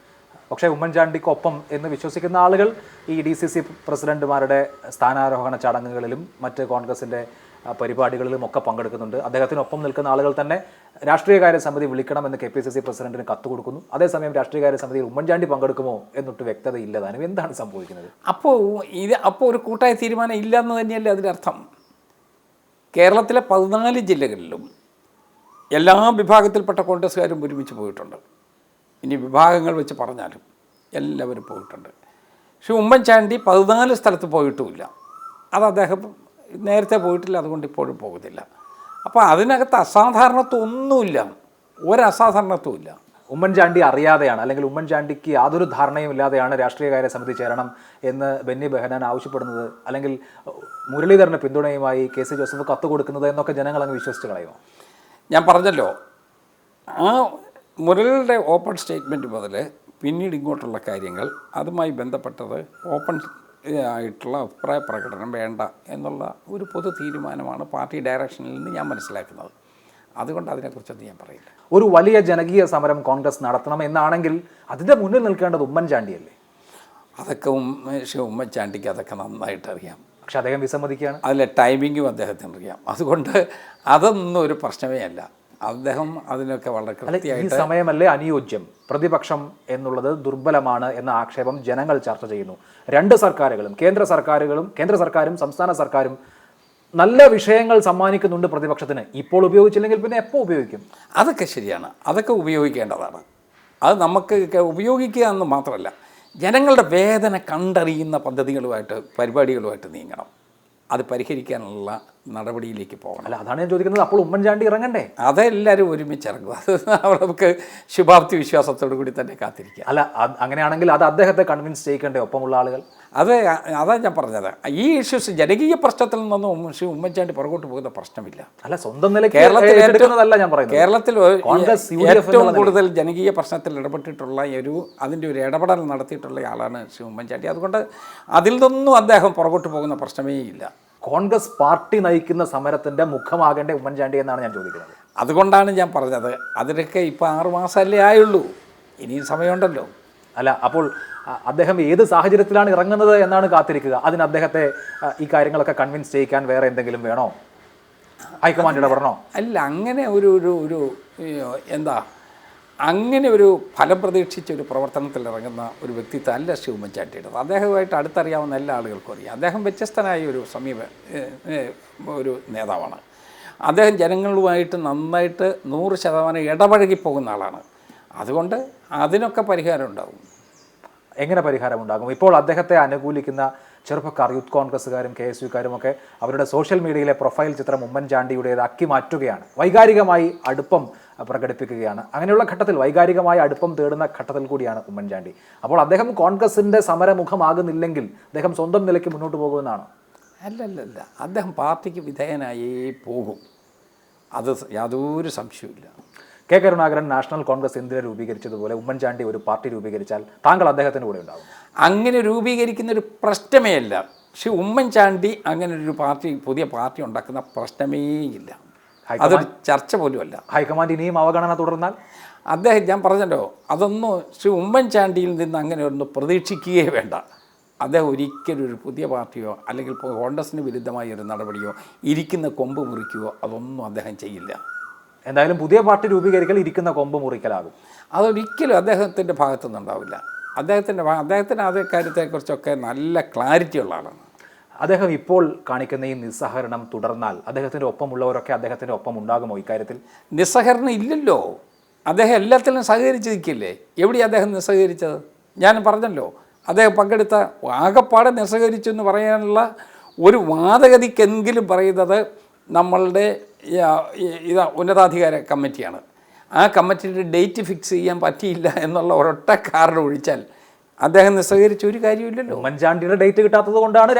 Speaker 1: പക്ഷേ ഉമ്മൻചാണ്ടിക്കൊപ്പം എന്ന് വിശ്വസിക്കുന്ന ആളുകൾ ഈ DCC പ്രസിഡന്റുമാരുടെ സ്ഥാനാരോഹണ ചടങ്ങുകളിലും മറ്റ് കോൺഗ്രസിൻ്റെ പരിപാടികളിലും ഒക്കെ പങ്കെടുക്കുന്നുണ്ട്. അദ്ദേഹത്തിനൊപ്പം നിൽക്കുന്ന ആളുകൾ തന്നെ രാഷ്ട്രീയകാര്യ സമിതി വിളിക്കണമെന്ന് KPCC പ്രസിഡന്റിന് കത്ത് കൊടുക്കുന്നു. അതേസമയം രാഷ്ട്രീയകാര്യ സമിതിയിൽ ഉമ്മൻചാണ്ടി പങ്കെടുക്കുമോ എന്നിട്ട് വ്യക്തതയില്ല താനും. എന്താണ് സംഭവിക്കുന്നത്?
Speaker 2: അപ്പോൾ ഒരു കൂട്ടായ തീരുമാനം ഇല്ല എന്ന് തന്നെയല്ലേ അതിനർത്ഥം. കേരളത്തിലെ 14 ജില്ലകളിലും എല്ലാ വിഭാഗത്തിൽപ്പെട്ട കോൺഗ്രസ്സുകാരും ഒരുമിച്ച് പോയിട്ടുണ്ട്. ഇനി വിഭാഗങ്ങൾ വെച്ച് പറഞ്ഞാലും എല്ലാവരും പോയിട്ടുണ്ട്. പക്ഷേ ഉമ്മൻചാണ്ടി 14 സ്ഥലത്ത് പോയിട്ടുമില്ല. അത് അദ്ദേഹം നേരത്തെ പോയിട്ടില്ല, അതുകൊണ്ട് ഇപ്പോഴും പോകുന്നില്ല. അപ്പോൾ അതിനകത്ത് അസാധാരണത്വം ഒന്നുമില്ല, ഒരസാധാരണത്വം ഇല്ല.
Speaker 1: ഉമ്മൻചാണ്ടി അറിയാതെയാണ്, അല്ലെങ്കിൽ ഉമ്മൻചാണ്ടിക്ക് യാതൊരു ധാരണയും ഇല്ലാതെയാണ് രാഷ്ട്രീയകാര്യ സമിതി ചേരണം എന്ന് ബെന്നി ബെഹനാൻ ആവശ്യപ്പെടുന്നത്, അല്ലെങ്കിൽ മുരളീധരന് പിന്തുണയുമായി KC ജോസഫ് കത്ത് കൊടുക്കുന്നത് എന്നൊക്കെ ജനങ്ങൾ അങ്ങ് വിശ്വസിച്ച് കളയുമോ?
Speaker 2: ഞാൻ പറഞ്ഞല്ലോ, ആ മുരളിയുടെ ഓപ്പൺ സ്റ്റേറ്റ്മെൻറ്റ് മുതൽ പിന്നീട് ഇങ്ങോട്ടുള്ള കാര്യങ്ങൾ അതുമായി ബന്ധപ്പെട്ടത് ഓപ്പൺ ആയിട്ടുള്ള അഭിപ്രായ പ്രകടനം വേണ്ട എന്നുള്ള ഒരു പൊതു തീരുമാനമാണ് പാർട്ടി ഡയറക്ഷനിൽ നിന്ന് ഞാൻ മനസ്സിലാക്കുന്നത്. അതുകൊണ്ട് അതിനെക്കുറിച്ചൊന്നും ഞാൻ പറയില്ല.
Speaker 1: ഒരു വലിയ ജനകീയ സമരം കോൺഗ്രസ് നടത്തണം എന്നാണെങ്കിൽ അതിൻ്റെ മുന്നിൽ നിൽക്കേണ്ടത് ഉമ്മൻചാണ്ടിയല്ലേ?
Speaker 2: അതൊക്കെ ഉമ്മൻചാണ്ടിക്ക് അതൊക്കെ നന്നായിട്ട് അറിയാം.
Speaker 1: പക്ഷെ അദ്ദേഹം വിസമ്മതിക്കുകയാണ്.
Speaker 2: അതിലെ ടൈമിങ്ങും അദ്ദേഹത്തിന് അറിയാം. അതുകൊണ്ട് അതൊന്നും ഒരു പ്രശ്നമേ അല്ല. അദ്ദേഹം അതിനൊക്കെ വളരെ കൃത്യമായിട്ട്,
Speaker 1: ഈ സമയമല്ലേ അനുയോജ്യം, പ്രതിപക്ഷം എന്നുള്ളത് ദുർബലമാണ് എന്ന ആക്ഷേപം ജനങ്ങൾ ചർച്ച ചെയ്യുന്നു. രണ്ട് സർക്കാരുകളും, കേന്ദ്ര സർക്കാരും സംസ്ഥാന സർക്കാരും നല്ല വിഷയങ്ങൾ സമ്മാനിക്കുന്നുണ്ട് പ്രതിപക്ഷത്തിന്. ഇപ്പോൾ ഉപയോഗിച്ചില്ലെങ്കിൽ പിന്നെ എപ്പോൾ ഉപയോഗിക്കും?
Speaker 2: അതൊക്കെ ശരിയാണ്, അതൊക്കെ ഉപയോഗിക്കേണ്ടതാണ്. അത് നമുക്ക് ഉപയോഗിക്കുക എന്ന് മാത്രമല്ല, ജനങ്ങളുടെ വേദന കണ്ടറിയുന്ന പദ്ധതികളുമായിട്ട് പരിപാടികളുമായിട്ട് നീങ്ങണം. അത് പരിഹരിക്കാനുള്ള നടപടിയിലേക്ക് പോകണം.
Speaker 1: അല്ല, അതാണ് ഞാൻ ചോദിക്കുന്നത്. അപ്പോൾ ഉമ്മൻചാണ്ടി ഇറങ്ങണ്ടേ?
Speaker 2: അതെല്ലാവരും ഒരുമിച്ച് ഇറങ്ങും. അത് നമുക്ക് ശുഭാപ്തി വിശ്വാസത്തോടു കൂടി തന്നെ കാത്തിരിക്കുക.
Speaker 1: അല്ല, അങ്ങനെയാണെങ്കിൽ അത് അദ്ദേഹത്തെ കൺവിൻസ് ചെയ്യിക്കണ്ടേ ഒപ്പമുള്ള ആളുകൾ?
Speaker 2: അതാ ഞാൻ പറഞ്ഞത്. ഈ ഇഷ്യൂസ് ജനകീയ പ്രശ്നത്തിൽ നിന്നൊന്നും ഉമ്മൻചാണ്ടി പുറകോട്ട് പോകുന്ന പ്രശ്നമില്ല.
Speaker 1: അല്ല, സ്വന്തം നിലയ്ക്ക്
Speaker 2: കേരളത്തിൽ
Speaker 1: ഞാൻ പറയുന്നത്.
Speaker 2: കേരളത്തിൽ ഏറ്റവും കൂടുതൽ ജനകീയ പ്രശ്നത്തിൽ ഇടപെട്ടിട്ടുള്ള അതിൻ്റെ ഒരു ഇടപെടൽ നടത്തിയിട്ടുള്ള ആളാണ് ശ്രീ ഉമ്മൻചാണ്ടി. അതുകൊണ്ട് അതിൽ നിന്നൊന്നും അദ്ദേഹം പുറകോട്ട് പോകുന്ന പ്രശ്നമേ ഇല്ല.
Speaker 1: കോൺഗ്രസ് പാർട്ടി നയിക്കുന്ന സമരത്തിന്റെ മുഖമാകേണ്ട ഉമ്മൻചാണ്ടി എന്നാണ് ഞാൻ ചോദിക്കുന്നത്.
Speaker 2: അതുകൊണ്ടാണ് ഞാൻ പറഞ്ഞത്, അതിനൊക്കെ ഇപ്പോൾ 6 മാസമല്ലേ ആയുള്ളൂ, ഇനിയും സമയമുണ്ടല്ലോ.
Speaker 1: അല്ല, അപ്പോൾ അദ്ദേഹം ഏത് സാഹചര്യത്തിലാണ് ഇറങ്ങുന്നത് എന്നാണ് കാത്തിരിക്കുക. അതിന് അദ്ദേഹത്തെ ഈ കാര്യങ്ങളൊക്കെ കൺവിൻസ് ചെയ്യിക്കാൻ വേറെ എന്തെങ്കിലും വേണോ? ഹൈക്കമാൻഡ് ഇടപെടണോ?
Speaker 2: അല്ല, അങ്ങനെ ഒരു എന്താ, അങ്ങനെ ഒരു ഫലം പ്രതീക്ഷിച്ചൊരു പ്രവർത്തനത്തിൽ ഇറങ്ങുന്ന ഒരു വ്യക്തിത്വം അല്ല ശ്രീ ഉമ്മൻചാണ്ടിയുടേത്. അദ്ദേഹവുമായിട്ട് അടുത്തറിയാവുന്ന എല്ലാ ആളുകൾക്കും അറിയാം. അദ്ദേഹം വ്യത്യസ്തനായ ഒരു നേതാവാണ്. അദ്ദേഹം ജനങ്ങളുമായിട്ട് നന്നായിട്ട് 100% ഇടപഴകിപ്പോകുന്ന ആളാണ്. അതുകൊണ്ട് അതിനൊക്കെ പരിഹാരം ഉണ്ടാകും.
Speaker 1: എങ്ങനെ പരിഹാരമുണ്ടാകും? ഇപ്പോൾ അദ്ദേഹത്തെ അനുകൂലിക്കുന്ന ചെറുപ്പക്കാർ, യൂത്ത് കോൺഗ്രസ്സുകാരും KSUക്കാരും ഒക്കെ അവരുടെ സോഷ്യൽ മീഡിയയിലെ പ്രൊഫൈൽ ചിത്രം ഉമ്മൻചാണ്ടിയുടേതാക്കി മാറ്റുകയാണ്. വൈകാരികമായി അടുപ്പം പ്രകടിപ്പിക്കുകയാണ്. അങ്ങനെയുള്ള ഘട്ടത്തിൽ, വൈകാരികമായ അടുപ്പം തേടുന്ന ഘട്ടത്തിൽ കൂടിയാണ് ഉമ്മൻചാണ്ടി. അപ്പോൾ അദ്ദേഹം കോൺഗ്രസിൻ്റെ സമരമുഖമാകുന്നില്ലെങ്കിൽ അദ്ദേഹം സ്വന്തം നിലയ്ക്ക് മുന്നോട്ട് പോകുമെന്നാണ്?
Speaker 2: അല്ലല്ല, അദ്ദേഹം പാർട്ടിക്ക് വിധേയനായേ പോകും. അത് യാതൊരു സംശയവുമില്ല.
Speaker 1: കെ കരുണാകരൻ നാഷണൽ കോൺഗ്രസ് എന്തിനെ രൂപീകരിച്ചതുപോലെ ഉമ്മൻചാണ്ടി ഒരു പാർട്ടി രൂപീകരിച്ചാൽ താങ്കൾ അദ്ദേഹത്തിൻ്റെ കൂടെ ഉണ്ടാകും?
Speaker 2: അങ്ങനെ രൂപീകരിക്കുന്നൊരു പ്രശ്നമേ അല്ല. പക്ഷേ ഉമ്മൻചാണ്ടി അങ്ങനെ ഒരു പുതിയ പാർട്ടി ഉണ്ടാക്കുന്ന പ്രശ്നമേ ഇല്ല. അതൊരു ചർച്ച പോലുമല്ല.
Speaker 1: ഹൈക്കമാൻഡ് ഇനിയും അവഗണന തുടർന്നാൽ
Speaker 2: അദ്ദേഹം, ഞാൻ പറഞ്ഞല്ലോ, അതൊന്നും ശ്രീ ഉമ്മൻചാണ്ടിയിൽ നിന്ന് അങ്ങനെ ഒന്ന് പ്രതീക്ഷിക്കുകയേ വേണ്ട. അദ്ദേഹം ഒരിക്കലും ഒരു പുതിയ പാർട്ടിയോ അല്ലെങ്കിൽ കോൺഗ്രസിന് വിരുദ്ധമായ ഒരു നടപടിയോ ഇരിക്കുന്ന കൊമ്പ് മുറിക്കുകയോ അതൊന്നും അദ്ദേഹം ചെയ്യില്ല.
Speaker 1: എന്തായാലും പുതിയ പാർട്ടി രൂപീകരിക്കൽ ഇരിക്കുന്ന കൊമ്പ് മുറിക്കലാകും.
Speaker 2: അതൊരിക്കലും അദ്ദേഹത്തിൻ്റെ ഭാഗത്തുനിന്ന് ഉണ്ടാവില്ല. അദ്ദേഹത്തിന് അതേ കാര്യത്തെക്കുറിച്ചൊക്കെ നല്ല ക്ലാരിറ്റി ഉള്ള ആളാണ്.
Speaker 1: അദ്ദേഹം ഇപ്പോൾ കാണിക്കുന്ന ഈ നിസ്സഹകരണം തുടർന്നാൽ അദ്ദേഹത്തിൻ്റെ ഒപ്പമുള്ളവരൊക്കെ അദ്ദേഹത്തിൻ്റെ ഒപ്പം ഉണ്ടാകുമോ ഇക്കാര്യത്തിൽ?
Speaker 2: നിസ്സഹകരണം ഇല്ലല്ലോ. അദ്ദേഹം എല്ലാത്തിലും സഹകരിച്ച് നിൽക്കില്ലേ. എവിടെയാണ് അദ്ദേഹം നിസ്സഹകരിച്ചത്? ഞാൻ പറഞ്ഞല്ലോ, അദ്ദേഹം പങ്കെടുത്ത ആകപ്പാടെ നിസ്സഹകരിച്ചു എന്ന് പറയാനുള്ള ഒരു വാദഗതിക്കെങ്കിലും പറയുന്നത് നമ്മളുടെ ഉന്നതാധികാര കമ്മിറ്റിയാണ്. ആ കമ്മിറ്റിയുടെ ഡേറ്റ് ഫിക്സ് ചെയ്യാൻ പറ്റിയില്ല എന്നുള്ള ഒരൊറ്റ കാരണം ഒഴിച്ചാൽ അദ്ദേഹം നിസ്സഹകരിച്ച ഒരു കാര്യമില്ലല്ലോ.
Speaker 1: ഉമ്മൻചാണ്ടിയുടെ ഡേറ്റ് കിട്ടാത്തത് കൊണ്ടാണ്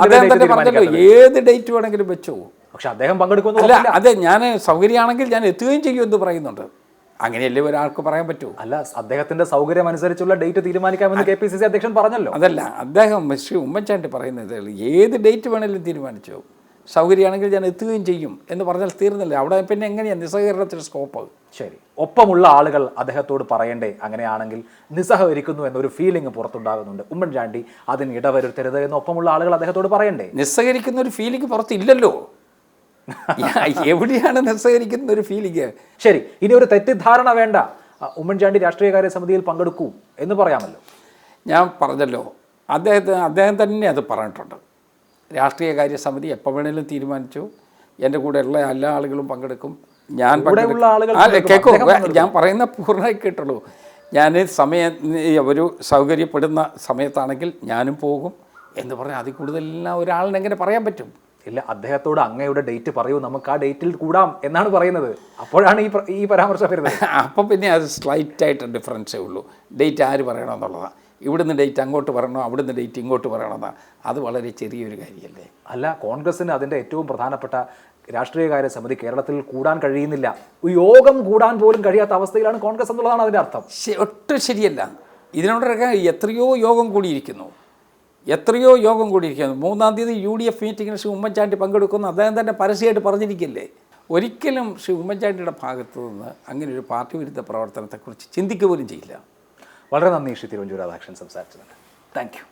Speaker 2: അദ്ദേഹം തന്നെ പറഞ്ഞല്ലോ, ഏത് ഡേറ്റ് വേണമെങ്കിലും വെച്ചോ.
Speaker 1: പക്ഷെ അദ്ദേഹം പങ്കെടുക്കുന്നു.
Speaker 2: അല്ല, അതെ, ഞാൻ സൗകര്യമാണെങ്കിൽ ഞാൻ എത്തുകയും ചെയ്യുമെന്ന് പറയുന്നുണ്ട്. അങ്ങനെയല്ലേ ഒരാൾക്ക് പറയാൻ പറ്റൂ?
Speaker 1: അല്ല, അദ്ദേഹത്തിന്റെ സൗകര്യം അനുസരിച്ചുള്ള ഡേറ്റ് തീരുമാനിക്കാമെന്ന് KPCC അധ്യക്ഷൻ പറഞ്ഞല്ലോ.
Speaker 2: അതല്ല, അദ്ദേഹം ശ്രീ ഉമ്മൻചാണ്ടി പറയുന്നത് ഏത് ഡേറ്റ് വേണമെങ്കിലും തീരുമാനിച്ചോ. സൗകര്യമാണെങ്കിൽ ഞാൻ എത്തുകയും ചെയ്യും എന്ന് പറഞ്ഞാൽ തീർന്നില്ല. അവിടെ പിന്നെ എങ്ങനെയാണ് നിസ്സഹകരണത്തിന് സ്കോപ്പ്?
Speaker 1: ശരി, ഒപ്പമുള്ള ആളുകൾ അദ്ദേഹത്തോട് പറയണ്ടേ അങ്ങനെയാണെങ്കിൽ നിസ്സഹകരിക്കുന്നു എന്നൊരു ഫീലിംഗ് പുറത്തുണ്ടാകുന്നുണ്ട്. ഉമ്മൻചാണ്ടി അതിന് ഇടവരുത്തരുത് എന്ന് ഒപ്പമുള്ള ആളുകൾ അദ്ദേഹത്തോട് പറയണ്ടേ?
Speaker 2: നിസ്സഹകരിക്കുന്ന ഒരു ഫീലിംഗ് പുറത്തില്ലല്ലോ. എവിടെയാണ് നിസ്സഹകരിക്കുന്ന ഒരു ഫീലിംഗ്?
Speaker 1: ശരി, ഇനി ഒരു തെറ്റിദ്ധാരണ വേണ്ട, ഉമ്മൻചാണ്ടി രാഷ്ട്രീയകാര്യ സമിതിയിൽ പങ്കെടുക്കൂ എന്ന് പറയാമല്ലോ.
Speaker 2: ഞാൻ പറഞ്ഞല്ലോ, അദ്ദേഹം തന്നെ അത് പറഞ്ഞിട്ടുണ്ട്. രാഷ്ട്രീയകാര്യ സമിതി എപ്പോൾ വേണേലും തീരുമാനിച്ചു, എൻ്റെ കൂടെയുള്ള എല്ലാ ആളുകളും പങ്കെടുക്കും. ഞാൻ കേൾക്കൂ, ഞാൻ പറയുന്ന പൂർണ്ണമായി കേട്ടുള്ളൂ. ഞാൻ ഒരു സൗകര്യപ്പെടുന്ന സമയത്താണെങ്കിൽ ഞാനും പോകും എന്ന് പറഞ്ഞാൽ അതിൽ കൂടുതലെല്ലാം ഒരാളിന് എങ്ങനെ പറയാൻ പറ്റും?
Speaker 1: ഇല്ല, അദ്ദേഹത്തോട് അങ്ങയുടെ ഡേറ്റ് പറയൂ, നമുക്ക് ആ ഡേറ്റിൽ കൂടാം എന്നാണ് പറയുന്നത്. അപ്പോഴാണ് ഈ പരാമർശം വരുന്നത്.
Speaker 2: അപ്പം പിന്നെ അത് സ്ലൈറ്റായിട്ട് ഡിഫറൻസേ ഉള്ളൂ. ഡേറ്റ് ആര് പറയണമെന്നുള്ളതാണ്. ഇവിടുന്ന് ഡേറ്റ് അങ്ങോട്ട് പറയണോ, അവിടുന്ന് ഡേറ്റ് ഇങ്ങോട്ട് പറയണമെന്നാണ്. അത് വളരെ ചെറിയൊരു കാര്യമല്ലേ? അല്ല,
Speaker 1: കോൺഗ്രസിന് അതിൻ്റെ ഏറ്റവും പ്രധാനപ്പെട്ട രാഷ്ട്രീയകാര്യ സമിതി കേരളത്തിൽ കൂടാൻ കഴിയുന്നില്ല. യോഗം കൂടാൻ പോലും കഴിയാത്ത അവസ്ഥയിലാണ് കോൺഗ്രസ് എന്നുള്ളതാണ് അതിൻ്റെ അർത്ഥം.
Speaker 2: ഒട്ടും ശരിയല്ല. ഇതിനോടൊക്കെ എത്രയോ യോഗം കൂടിയിരിക്കുന്നു. 3-ാം തീയതി UDF മീറ്റിങ്ങിന് ശ്രീ ഉമ്മൻചാണ്ടി പങ്കെടുക്കുമെന്ന് അദ്ദേഹം തന്നെ പരസ്യമായിട്ട് പറഞ്ഞിരിക്കില്ലേ? ഒരിക്കലും ശ്രീ ഉമ്മൻചാണ്ടിയുടെ ഭാഗത്തു നിന്ന് അങ്ങനെ ഒരു പാർട്ടി വിരുദ്ധ പ്രവർത്തനത്തെക്കുറിച്ച് ചിന്തിക്കുക പോലും ചെയ്യില്ല.
Speaker 1: വളരെ നന്ദി ശ്രീ തിരുവഞ്ചൂർ രാധാകൃഷ്ണൻ സംസാരിച്ചത്. Thank you.